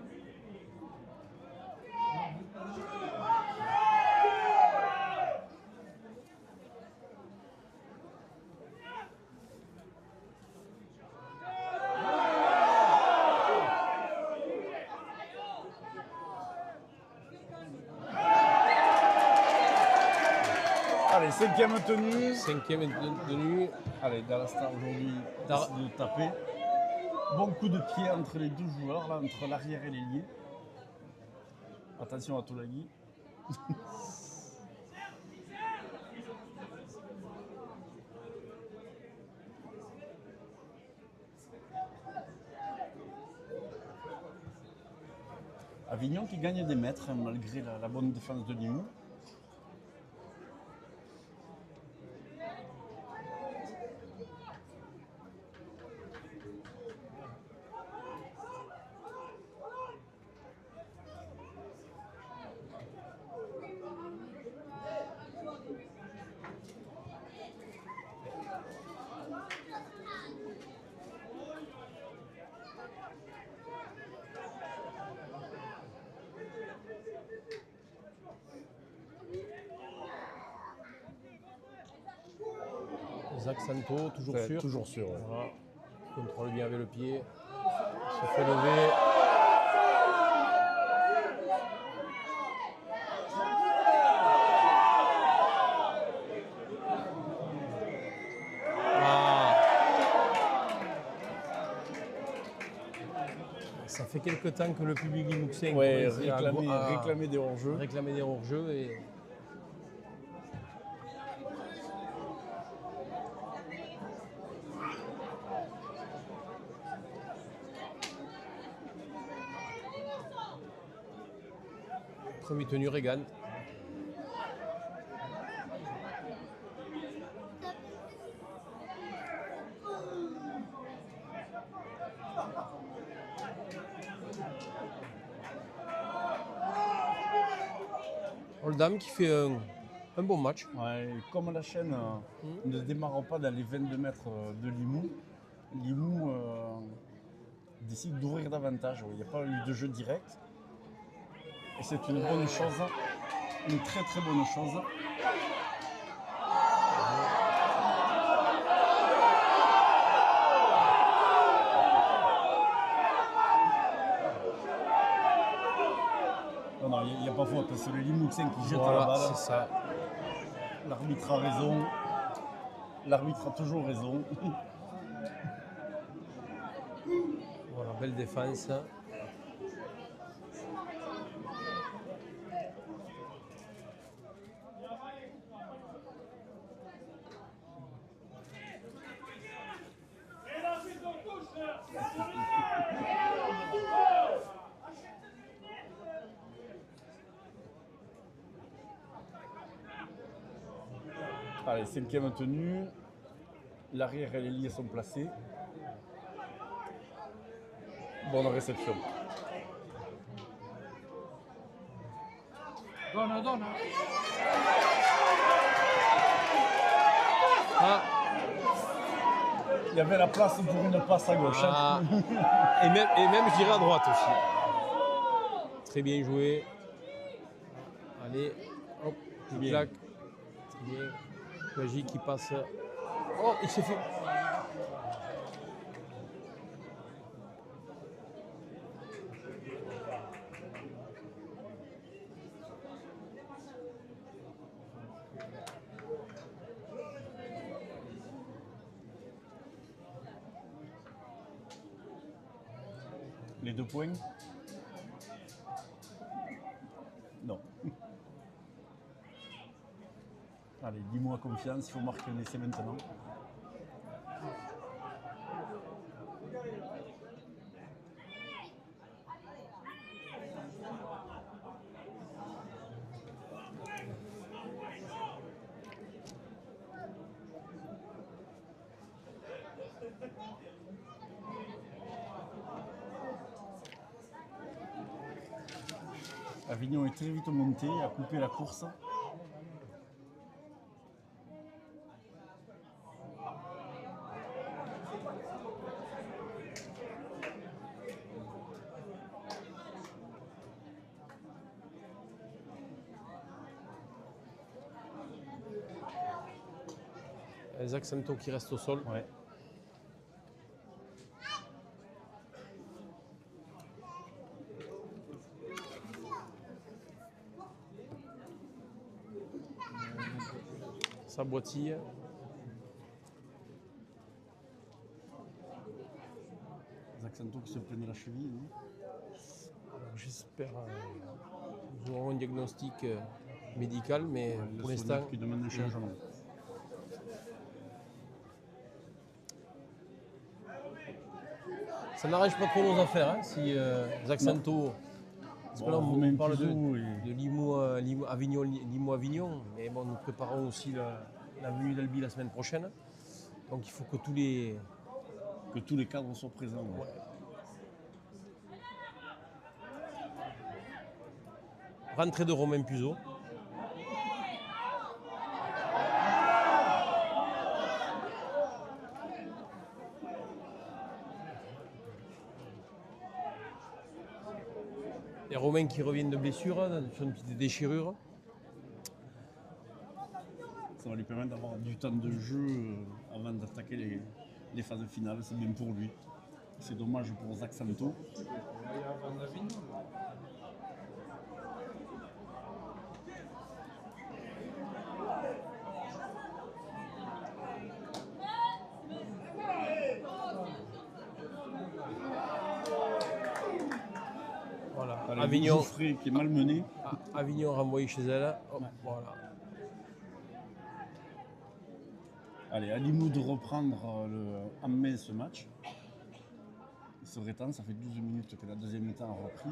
Allez, cinquième tenue. Cinquième tenue. Allez, Dallasta aujourd'hui décide de taper. Bon coup de pied entre les deux joueurs, là, entre l'arrière et l'ailier. Attention à Toulagui. Avignon qui gagne des mètres hein, malgré la bonne défense de Limoux. Zach Santo, toujours Ouais, sûr. toujours sûr. Ouais. Voilà. Contrôle bien avec le pied. Se fait lever. Ah. Ça fait quelques temps que le public limoussin Ouais, commence réclamer des hors-jeux. réclamer des hors-jeux. Et... Premier tenu Regan. Oldham qui fait un bon match. Ouais, comme la chaîne ne démarre pas dans les 22 mètres de Limoux, Limoux décide d'ouvrir davantage. Il n'y a pas eu de jeu direct. Et c'est une bonne chose, une très très bonne chose. Non, il n'y a pas faute, c'est le Limousin qui jette la balle. C'est ça. L'arbitre a raison. L'arbitre a toujours raison. Voilà, belle défense. Allez, 5e tenue. L'arrière et les liés sont placés. Bonne réception. Donna. Ah, Il y avait la place pour une passe à gauche. ah. Et même, je dirais à droite aussi. Très bien joué. Allez, hop, il Bien. claque. Très bien. Magie qui passe. Oh, il s'est fait. Les 2 points. Non. Allez, dis-moi confiance, il faut marquer un essai maintenant. Avignon est très vite monté, a coupé la course. Les Accento qui restent au sol. Ouais. Ça boitille. Les Accento qui se prenaient la cheville. Non Alors, j'espère nous aurons un diagnostic médical, mais pour Le l'instant, soigneur qui demande un changement. ça n'arrange pas trop nos affaires. Hein, si les Accento. Parce que là, Bon, on Romain parle de Pizou et- Limoux-Avignon, mais bon, nous préparons aussi la venue d'Albi la semaine prochaine. Donc il faut que tous les. Que tous les cadres soient présents. Ouais. Rentrée de Romain Puzo. Et Romain qui revient de blessure, sur une petite déchirure. Ça va lui permettre d'avoir du temps de jeu avant d'attaquer les phases finales. C'est bien pour lui. C'est dommage pour Zach Santo. Allez, Avignon. Jouffret qui est malmené. Avignon renvoyé chez elle. Hop, voilà. Allez, à Limoux de reprendre en main ce match. Il serait temps, ça fait 12 minutes que la deuxième mi-temps a repris.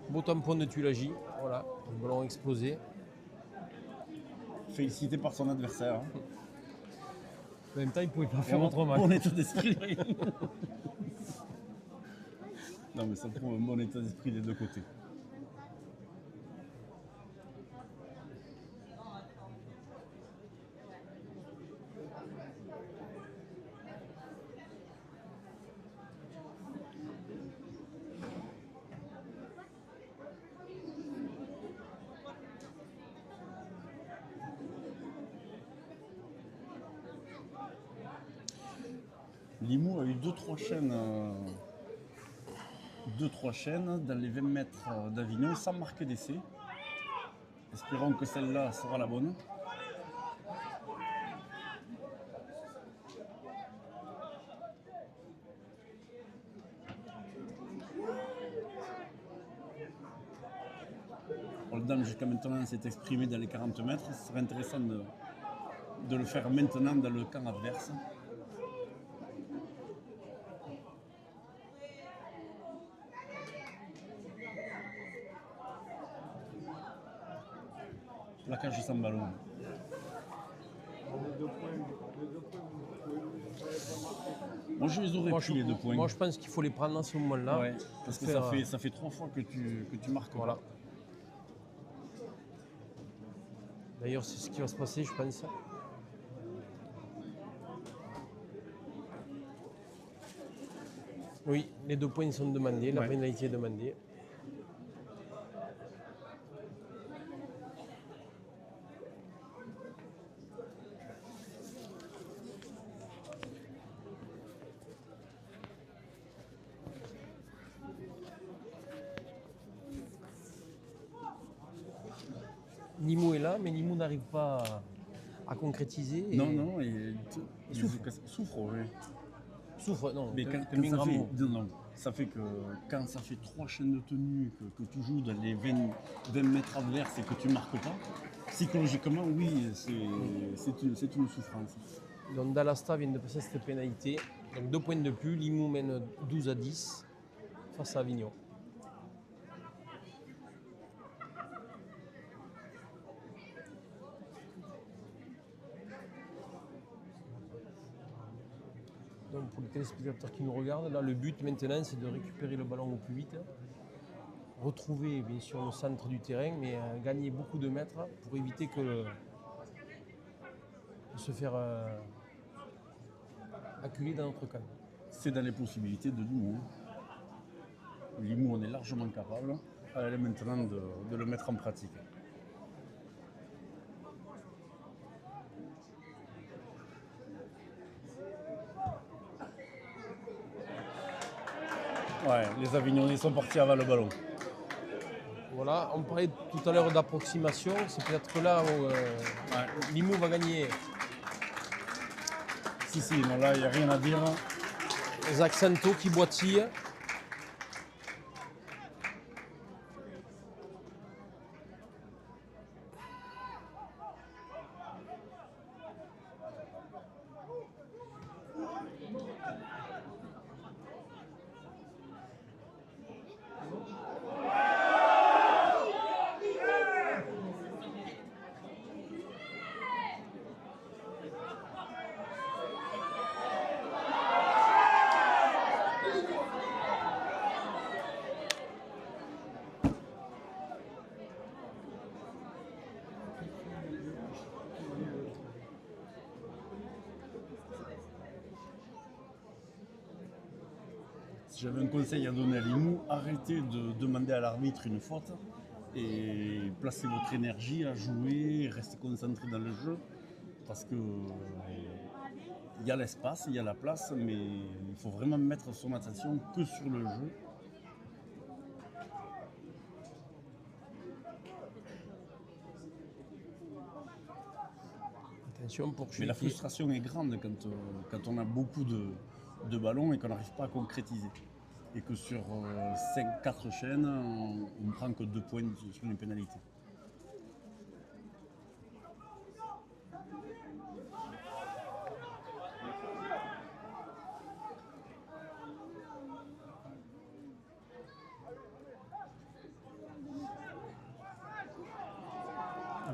Beau tampon de Tulagi. Voilà, le ballon explosé. Félicité par son adversaire. Hein. En même temps, il ne pouvait pas faire autrement. Bon état d'esprit. Non, mais ça prouve un bon état d'esprit des deux côtés. Limoux a eu 2-3 chaînes dans les 20 mètres d'Avignon sans marquer d'essai. Espérons que celle-là sera la bonne. Oldham jusqu'à maintenant s'est exprimé dans les 40 mètres. Ce serait intéressant de le faire maintenant dans le camp adverse. Plaquage sans ballon. Les deux points, vous n'avez pas marqué. Moi je les aurais pris les 2 points. Moi, je pense qu'il faut les prendre à ce moment-là. Ouais, parce que ça fait 3 fois que tu marques. Voilà. D'ailleurs, c'est ce qui va se passer, je pense. Oui, les 2 points sont demandés, la Ouais. pénalité est demandée. Limoux est là, mais Limoux n'arrive pas à concrétiser. Et Non, il souffre. Souffre, oui. Souffre, non. Mais quand t'as mis ça grand fait, mot. non, ça fait que quand ça fait 3 chaînes de tenue, que tu joues dans les 20 mètres adverses et que tu marques pas, psychologiquement, oui, c'est une souffrance. Donc Dalasta vient de passer cette pénalité. Donc 2 points de plus. Limoux mène 12-10 face à Avignon. Donc pour les téléspectateurs qui nous regardent, là le but maintenant c'est de récupérer le ballon au plus vite. Retrouver bien sûr le centre du terrain, mais gagner beaucoup de mètres pour éviter de se faire acculer dans notre camp. C'est dans les possibilités de Limoux. Limoux, on est largement capable. Allez maintenant de le mettre en pratique. Ouais, les Avignonnais sont partis avant le ballon. Voilà, on parlait tout à l'heure d'approximation, c'est peut-être là où Limoux va gagner. Si, non, là, il n'y a rien à dire. Zach Santo qui boitille. Si j'avais un conseil à donner à Limoux, arrêtez de demander à l'arbitre une faute et placez votre énergie à jouer, restez concentré dans le jeu parce que il y a l'espace, il y a la place, mais il faut vraiment mettre son attention que sur le jeu. Attention pour Mais la chuter. frustration est grande quand on a beaucoup de ballons et qu'on n'arrive pas à concrétiser. Et que sur 4 chaînes, on ne prend que 2 points sur une pénalité.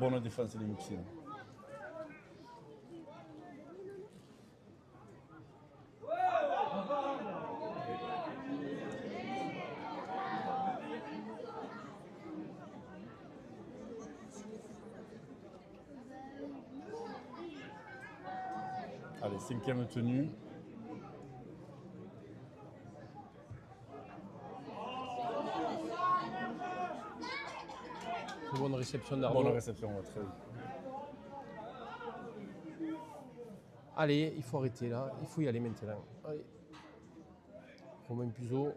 Bonne défense des Muxines. Allez, 5e tenue. Très bonne réception d'Arnaud. Bonne réception, ouais, très bien. Allez, il faut arrêter là, il faut y aller maintenant. Allez. Romain Puzo.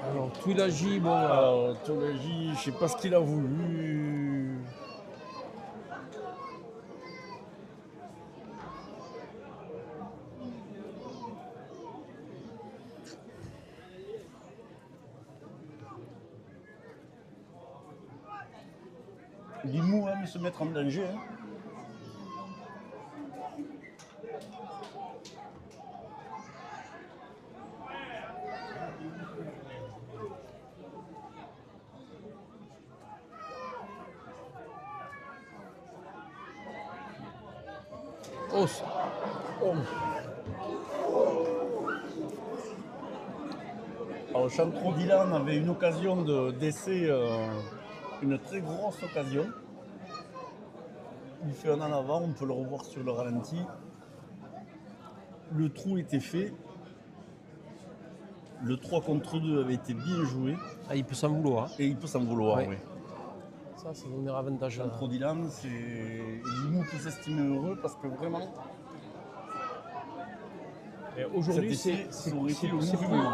Alors, Touilagi, bon. Alors, Touilagi, je ne sais pas ce qu'il a voulu. Limoux aime se mettre en danger. Hein. Os. Oh. Alors, Chantreau Dylan avait une occasion d'essai, une très grosse occasion. Il fait un en avant, on peut le revoir sur le ralenti. Le trou était fait. Le 3 contre 2 avait été bien joué. Ah, il peut s'en vouloir. Et il peut s'en vouloir, Ouais. oui. Ça donner avantage. Chantreau Dylan, c'est Limoux qui s'estime heureux parce que vraiment, Aujourd'hui, cet essai, c'est ça aurait été le plus, mouvement.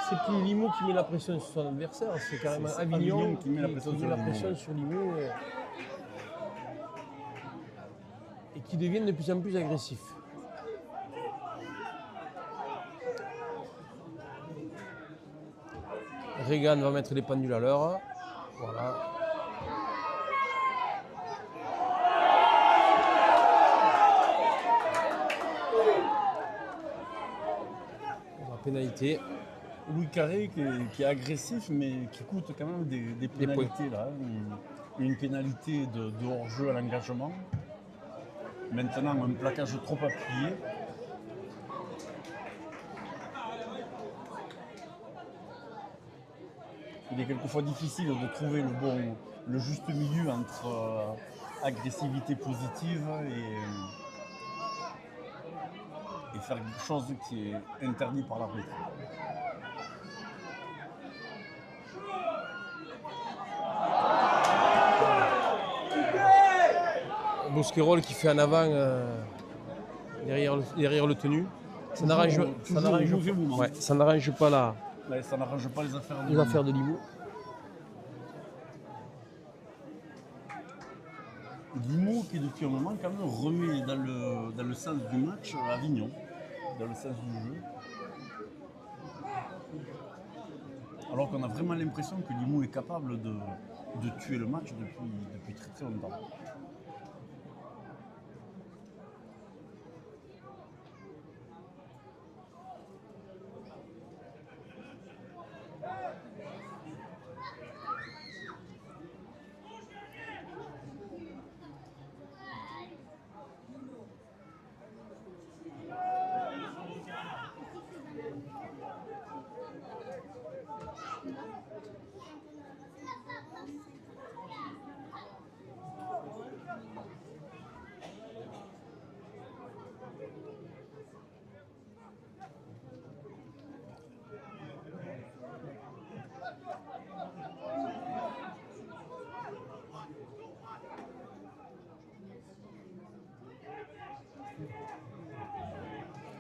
c'est plus Limoux qui met la pression sur son adversaire, c'est carrément C'est Avignon qui met la pression sur Limoux. sur Limoux et qui devient de plus en plus agressif. Regan va mettre les pendules à l'heure. Voilà. La pénalité. Louis Carré qui est agressif mais qui coûte quand même des pénalités là. Une pénalité de hors-jeu à l'engagement. Maintenant un plaquage trop appuyé. Il est quelquefois difficile de trouver le juste milieu entre agressivité positive et faire quelque chose qui est interdit par l'arbitre. Bosquerolles qui fait en avant derrière le tenu. Ça n'arrange pas la, Ouais, ça n'arrange pas les affaires de Limoux. Limoux qui depuis un moment quand même remet dans le sens du match Avignon, dans le sens du jeu. Alors qu'on a vraiment l'impression que Limoux est capable de tuer le match depuis très très longtemps.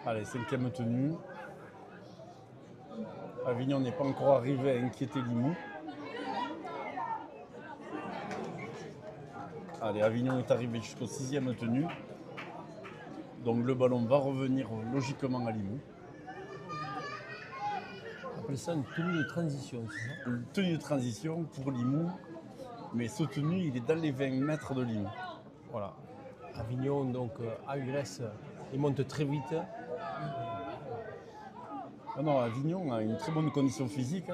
Allez, 5e tenue. Avignon n'est pas encore arrivé à inquiéter Limoux. Allez, Avignon est arrivé jusqu'au 6e tenue. Donc le ballon va revenir logiquement à Limoux. On appelle ça une tenue de transition, c'est ça? Une tenue de transition pour Limoux. Mais ce tenue, il est dans les 20 mètres de Limoux. Voilà. Avignon donc agresse, il monte très vite. Non, Avignon a une très bonne condition physique,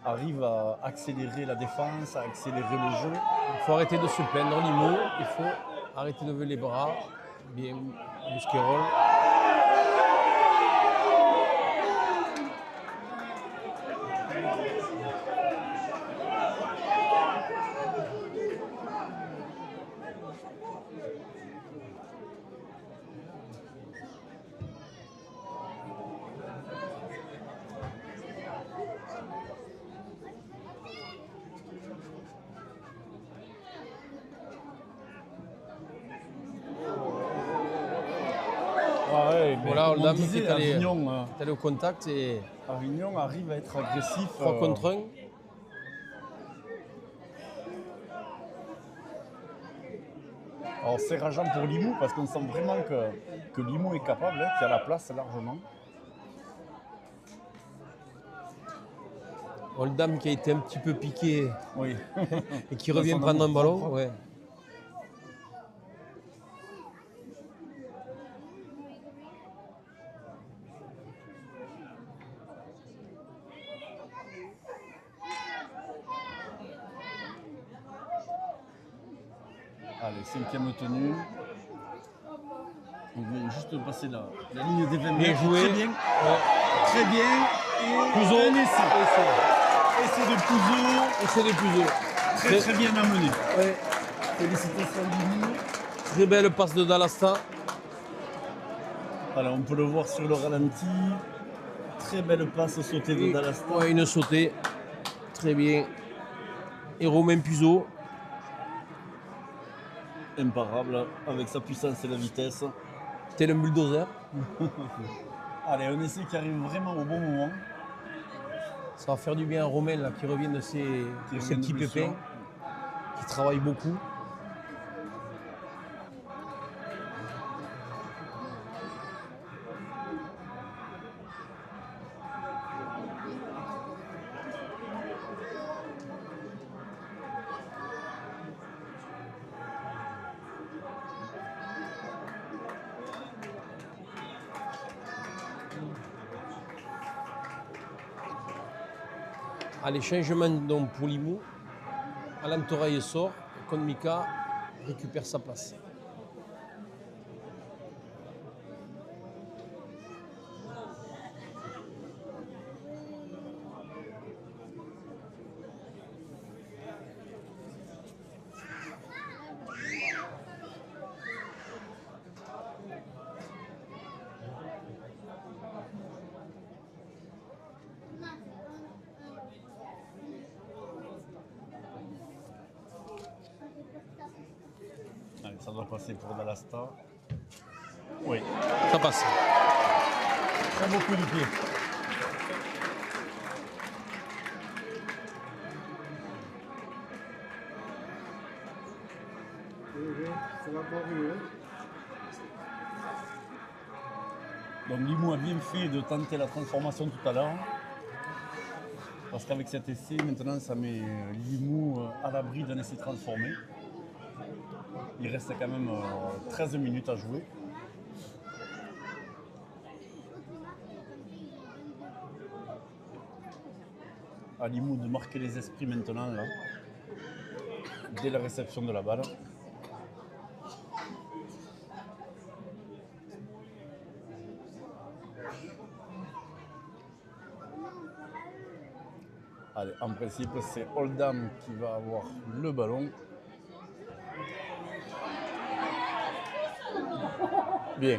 arrive à accélérer la défense, à accélérer le jeu. Il faut arrêter de se plaindre, Limoux. Il faut arrêter de lever les bras. Bien, Bousquerolles. Ah ouais, mais Voilà, comme on Oldham disait, qui est allé, Avignon, est allé au contact et Avignon arrive à être agressif. 3 contre 1. Alors c'est rageant pour Limoux parce qu'on sent vraiment que Limoux est capable, qu'il y a la place largement. Oldham qui a été un petit peu piqué Oui. et qui Dans revient son prendre un amour ballon. propre. Ouais. Allez, 5e tenue. On vient juste de passer la ligne des 20 Bien mètres. joué. Très bien. Ouais. Très bien. Et Puzo. un essai. Essai de Puzo. Et c'est les plus Très très bien amené. Ouais. Félicitations Limoux. Très belle passe de Dalasta. Voilà, on peut le voir sur le ralenti. Très belle passe sautée de Dalasta. Ouais, une sautée. Très bien. Et Romain Puzo. Imparable avec sa puissance et la vitesse. Tel un bulldozer. Allez, un essai qui arrive vraiment au bon moment. Ça va faire du bien à Romain là, qui revient de ses revient de petits blessure. pépins. Qui travaille beaucoup. Allez, changement donc pour Limoux. Alain Toraille sort. Konmika récupère sa place. Allez, ça doit passer pour Dalasta. Oui. Ça passe. Très beau coup de pied. Ça va pas rire. Donc Limoux a bien fait de tenter la transformation tout à l'heure. Parce qu'avec cet essai, maintenant, ça met Limoux à l'abri d'un essai transformé. Il reste quand même 13 minutes à jouer. À Limoux de marquer les esprits maintenant, là, dès la réception de la balle. Allez, en principe, c'est Oldham qui va avoir le ballon. Bien.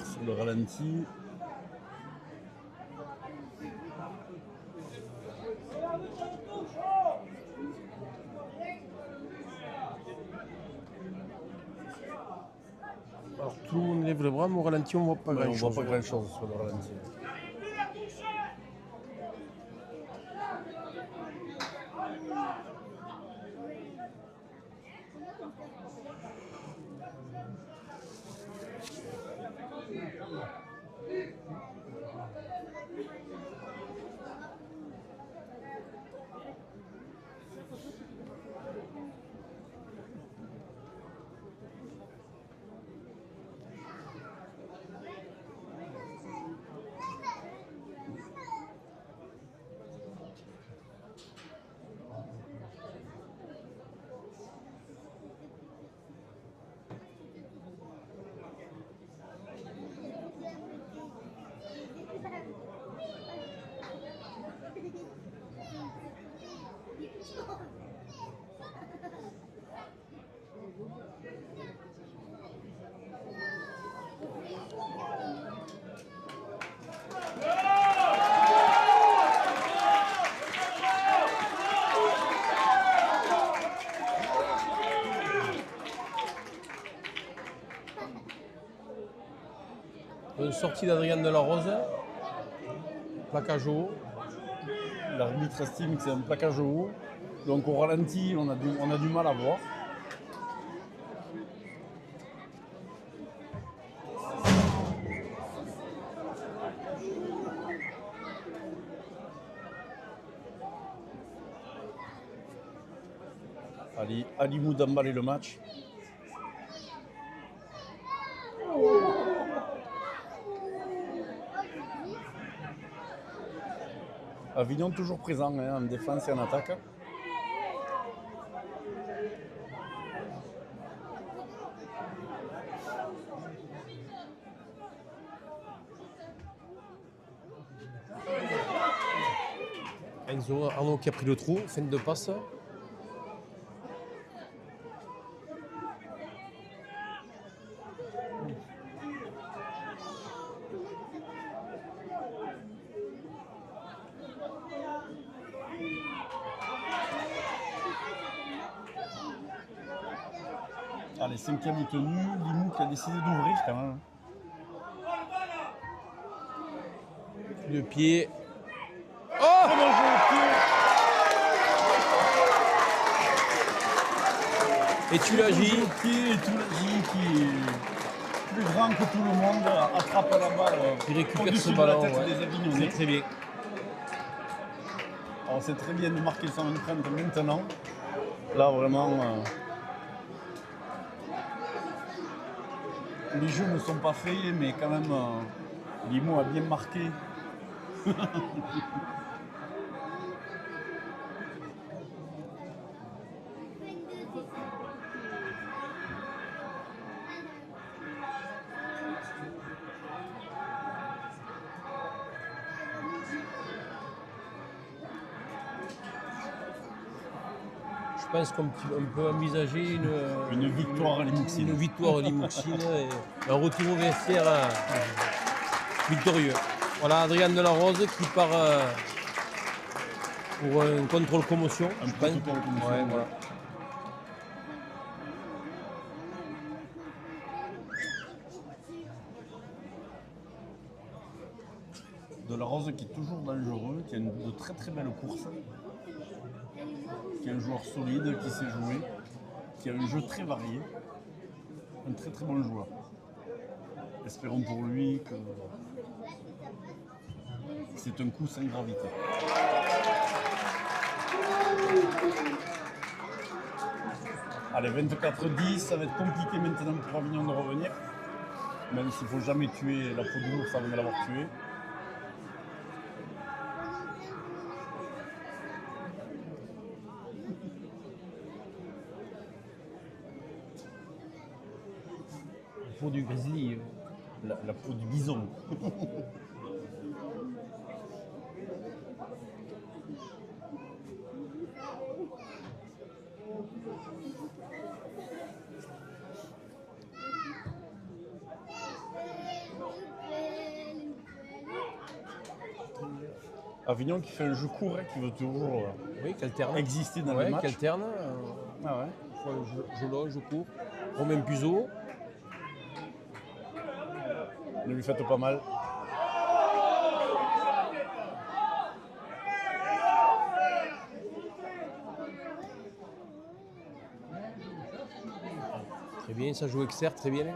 voir sur le ralenti. Alors tout le monde lève le bras, mais au ralenti, on ne voit pas Ouais, on grand-chose. voit pas grand chose sur le ralenti. Une sortie d'Adrien Delarose, plaquage haut. L'arbitre estime que c'est un plaquage haut. Donc au ralenti, on a du mal à voir. Ali Moud emballer le match. Avignon toujours présent hein, en défense et en attaque. Enzo Arnaud qui a pris le trou, fin de passe. Allez, cinquième tenue, Limoux qui a décidé d'ouvrir quand même. Le pied. Oh bien joué au pied. Et tu l'agis. Au pied et Toulagi qui est plus grand que tout le monde, attrape la balle. Il récupère au-dessus ce de ballon. la tête Ouais. des Avignonnais. C'est très bien. Alors c'est très bien de marquer son empreinte maintenant. Là vraiment, les jeux ne sont pas faits, mais quand même, Limoux a bien marqué. Je pense qu'on peut envisager Une victoire à Limouxine. Une victoire à Limouxine et un retour au vestiaire victorieux. Voilà Adrien Delarose qui part pour un contrôle commotion. Un je petit pense. contrôle commotion, Ouais, ouais. voilà. Delarose qui est toujours dangereux, qui a de très très belles courses, qui est un joueur solide, qui sait jouer, qui a un jeu très varié, un très très bon joueur. Espérons pour lui que c'est un coup sans gravité. Allez, 24-10, ça va être compliqué maintenant pour Avignon de revenir, même s'il ne faut jamais tuer la peau de l'ours avant de l'avoir tué. Pour du grizzly. La peau du bison. Avignon qui fait un jeu correct, qui veut toujours Oui, qui alterne. exister dans Ouais, le match. qui alterne. Ah ouais. Des fois, je loge, je cours. Romain Puzo. Ne lui faites pas mal. Très bien, ça joue externe, très bien.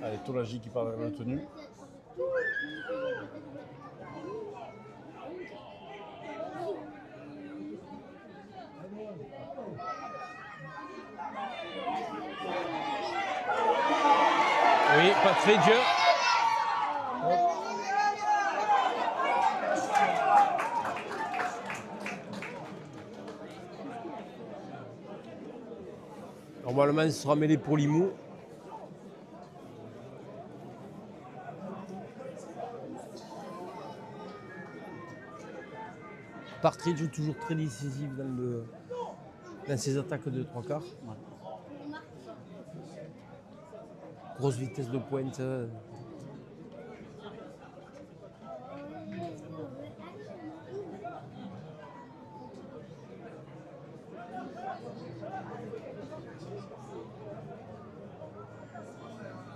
Allez, Tolagi qui part dans la tenue. Oui, pas de fait de jeu. Normalement, ce sera mêlé pour Limoux. Partridge toujours très décisif dans ses attaques de 3 quarts. Ouais. Grosse vitesse de pointe.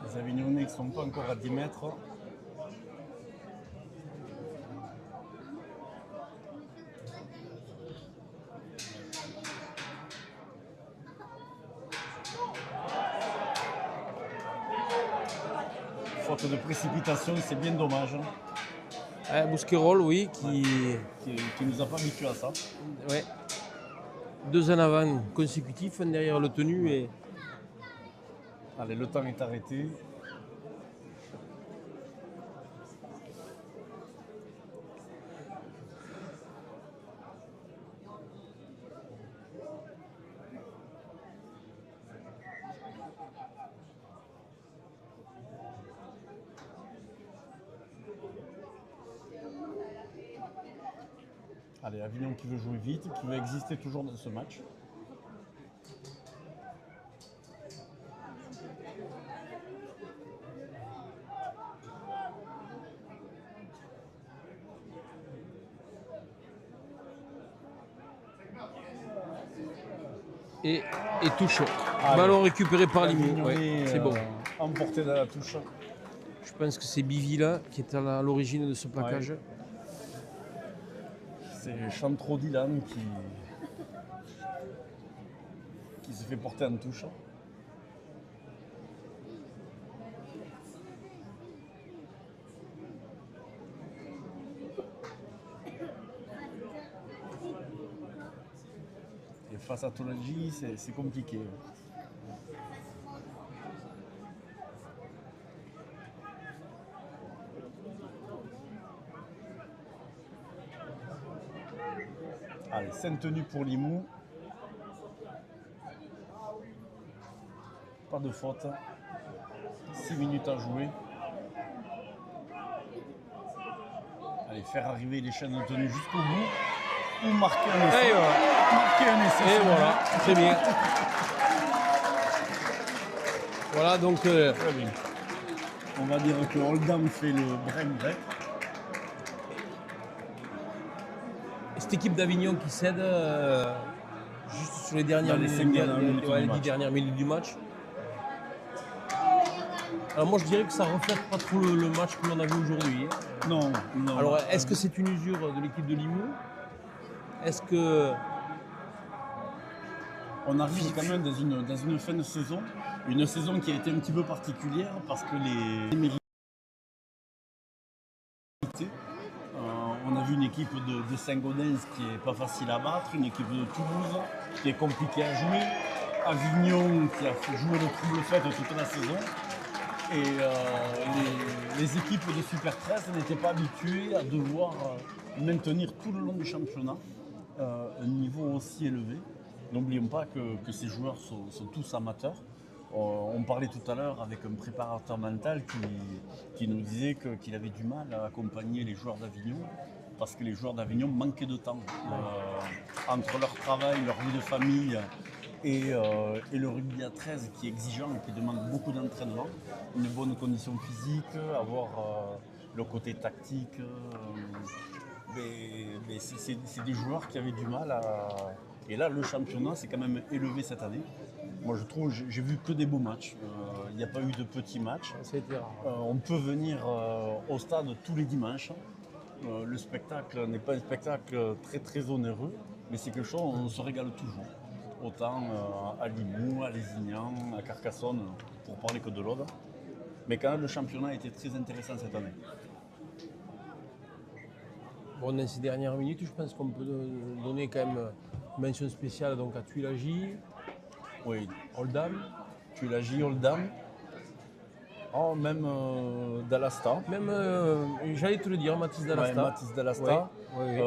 Les Avignonnais qui ne sont pas encore à 10 mètres. Faute de précipitation, c'est bien dommage. Bousquerolles, oui, qui Qui nous a pas habitués à ça. ouais. 2 en avant consécutifs, un derrière le tenu et Allez, le temps est arrêté. Allez, Avignon qui veut jouer vite, qui veut exister toujours dans ce match. et touche. Allez. Ballon récupéré par Limoux. Avignonnais, Ouais, c'est bon. Emporté dans la touche. Je pense que c'est Bivilla qui est à l'origine de ce plaquage. Ouais. C'est Chantro Dylan qui se fait porter en touche. Et face à Tolagi, c'est compliqué. Allez, sainte tenue pour Limoux. Pas de faute. 6 minutes à jouer. Allez, faire arriver les chaînes de tenue jusqu'au bout. Ou marquer un essai. Et voilà. Marquer un essai. Et voilà, très bien. Voilà donc Très bien. On va dire que Oldham fait le break. cette équipe d'Avignon qui cède juste sur les dernières Dans les 5 dernières minutes ouais, du les 10 match. dernières minutes du match. Alors moi je dirais que ça ne reflète pas trop le match que l'on a vu aujourd'hui. Non, non. Alors est-ce que c'est une usure de l'équipe de Limoux? Est-ce que On arrive quand même dans une fin de saison, une saison qui a été un petit peu particulière parce que les mérités. On a vu une équipe de Saint-Gaudens qui n'est pas facile à battre, une équipe de Toulouse qui est compliquée à jouer, Avignon qui a fait jouer le trouble fait toute la saison. Et les équipes de Super 13 n'étaient pas habituées à devoir maintenir tout le long du championnat un niveau aussi élevé. N'oublions pas que ces joueurs sont tous amateurs. On parlait tout à l'heure avec un préparateur mental qui nous disait qu'il avait du mal à accompagner les joueurs d'Avignon parce que les joueurs d'Avignon manquaient de temps entre leur travail, leur vie de famille et le rugby à 13 qui est exigeant et qui demande beaucoup d'entraînement, une bonne condition physique, avoir le côté tactique. Mais c'est des joueurs qui avaient du mal à... Et là, le championnat s'est quand même élevé cette année. Moi, je trouve, j'ai vu que des beaux matchs. Il n'y a pas eu de petits matchs. C'était rare. On peut venir au stade tous les dimanches. Le spectacle n'est pas un spectacle très très onéreux, mais c'est quelque chose, on se régale toujours. Autant à Limoux, à Lézignan, à Carcassonne, pour parler que de l'Aude. Mais quand même, le championnat a été très intéressant cette année. Bon, dans ces dernières minutes, je pense qu'on peut donner quand même une mention spéciale donc, à Tuilagi, Oui, Oldham, Tuilagi, Oldham, oh, même Dallasta. même, j'allais te le dire, Mathis Dallasta. Ouais, Mathis Dallasta, Ouais.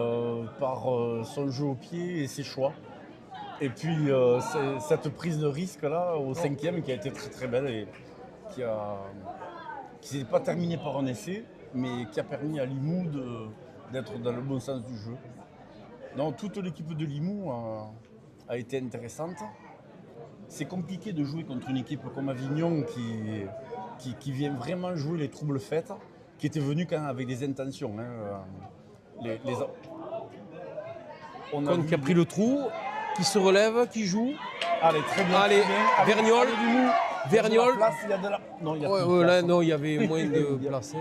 par son jeu au pied et ses choix. Et puis cette prise de risque là au 5e qui a été très très belle et qui s'est pas terminée par un essai, mais qui a permis à Limoux d'être dans le bon sens du jeu. Donc toute l'équipe de Limoux a été intéressante. C'est compliqué de jouer contre une équipe comme Avignon qui vient vraiment jouer les troubles faits, qui était venu quand même avec des intentions. Qui a pris le trou, qui se relève, qui joue. Allez, très bien. Allez, très bien. Vergnol. Vergnol. Il y a de la... Non, il y a Ouais, plus de là, place. non, il y avait moins de placés.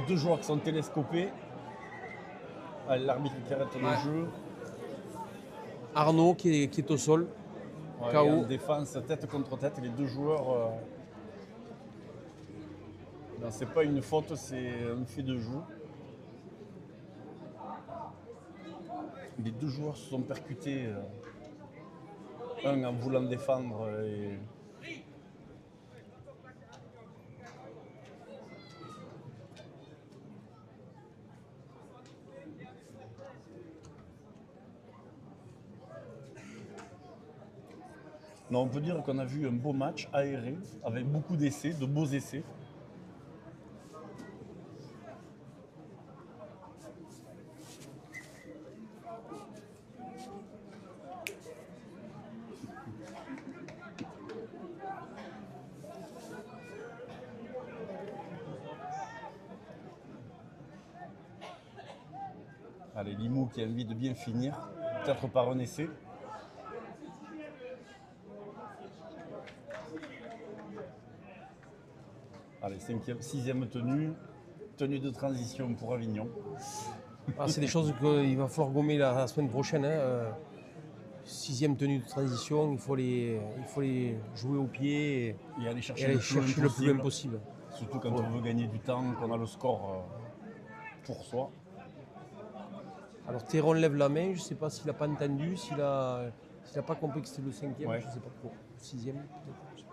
Deux joueurs qui sont télescopés. Allez, l'arbitre qui arrête le jeu. Arnaud qui est au sol. Ouais, KO. et en défense, tête contre tête, les deux joueurs. Non, c'est pas une faute, c'est un fait de jeu. Les deux joueurs se sont percutés. Un en voulant défendre et. Non, on peut dire qu'on a vu un beau match aéré, avec beaucoup d'essais, de beaux essais. Allez, Limoux qui a envie de bien finir, peut-être par un essai. Allez, 6e tenue de transition pour Avignon. Ah, c'est des choses qu'il va falloir gommer la semaine prochaine. 6e tenue de transition, il faut les jouer au pied Et aller et chercher, aller chercher le plus loin possible. Surtout quand on veut gagner du temps, qu'on a le score pour soi. Alors Théron lève la main, je ne sais pas s'il n'a pas entendu, s'il n'a pas compris que c'était le 5e, Ouais. je ne sais pas trop. 6e peut-être.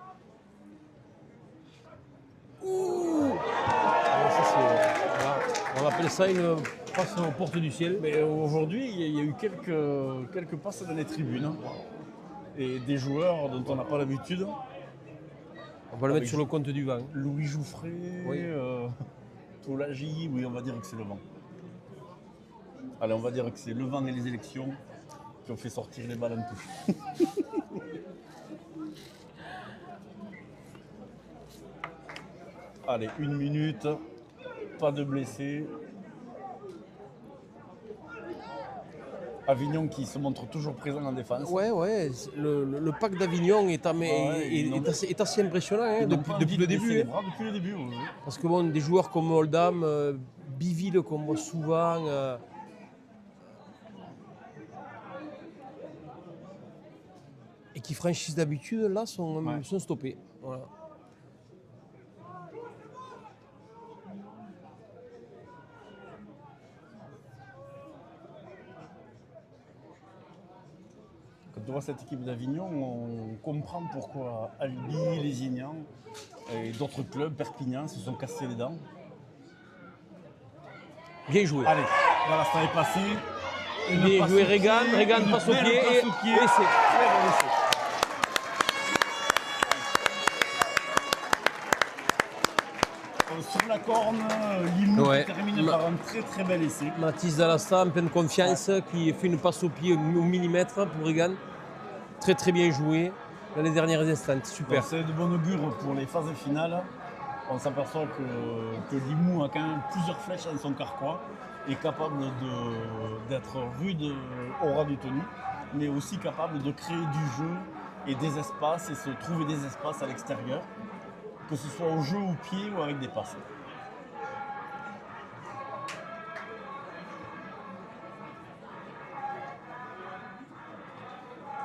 Ouh ça, voilà. On appelle ça une passe aux portes du ciel. Mais aujourd'hui, il y a eu quelques passes dans les tribunes. Et des joueurs dont on n'a pas l'habitude. On va le mettre sur le compte du vent. Louis Jouffret, Oui. Tuilagi, oui, on va dire que c'est le vent. Allez, on va dire que c'est le vent et les élections qui ont fait sortir les balles en touche. Allez, 1 minute, pas de blessés. Avignon qui se montre toujours présent en défense. Ouais, le pack d'Avignon est assez impressionnant hein, Ils n'ont depuis pas le envie de début. baisser les Hein. bras depuis le début, oui. Parce que bon, des joueurs comme Oldham, Biville qu'on voit souvent, et qui franchissent d'habitude, là, sont stoppés. Voilà. Quand on voit cette équipe d'Avignon, on comprend pourquoi Albi, Lézignan et d'autres clubs, Perpignan, se sont cassés les dents. Bien joué. Allez, voilà, ça est passé. Bien joué Regan passe au pied et essai. Très bon essai. Sur la corne, Limoux Ouais. termine par un très très bel essai. Mathis Dallasta en pleine confiance qui fait une passe au pied au millimètre pour Regan. très très bien joué dans les dernières instants, Donc, super. c'est de bon augure pour les phases finales. On s'aperçoit que Limoux a quand même plusieurs flèches dans son carquois, est capable d'être rude au ras du tenu, mais aussi capable de créer du jeu et des espaces et se trouver des espaces à l'extérieur, que ce soit au jeu au pied ou avec des passes.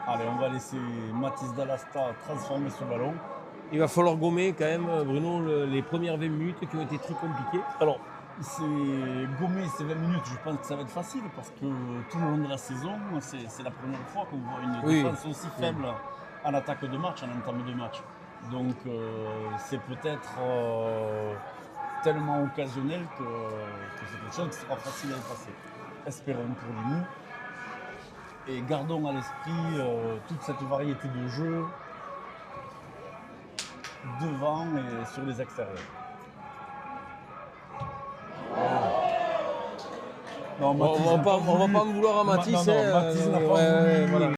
Allez, on va laisser Mathis Dallasta transformer ce ballon. Il va falloir gommer quand même, Bruno, les premières 20 minutes qui ont été très compliquées. Alors, c'est gommer ces 20 minutes, je pense que ça va être facile parce que tout le long de la saison, c'est la première fois qu'on voit une Oui. défense aussi faible en attaque de match, en entame de match. Donc, c'est peut-être tellement occasionnel que c'est quelque chose qui sera facile à effacer. Espérons pour Limoux. Et gardons à l'esprit toute cette variété de jeux devant et sur les extérieurs. Non, On va pas en vouloir à Mathis. Mathis n'a pas voulu. Voilà.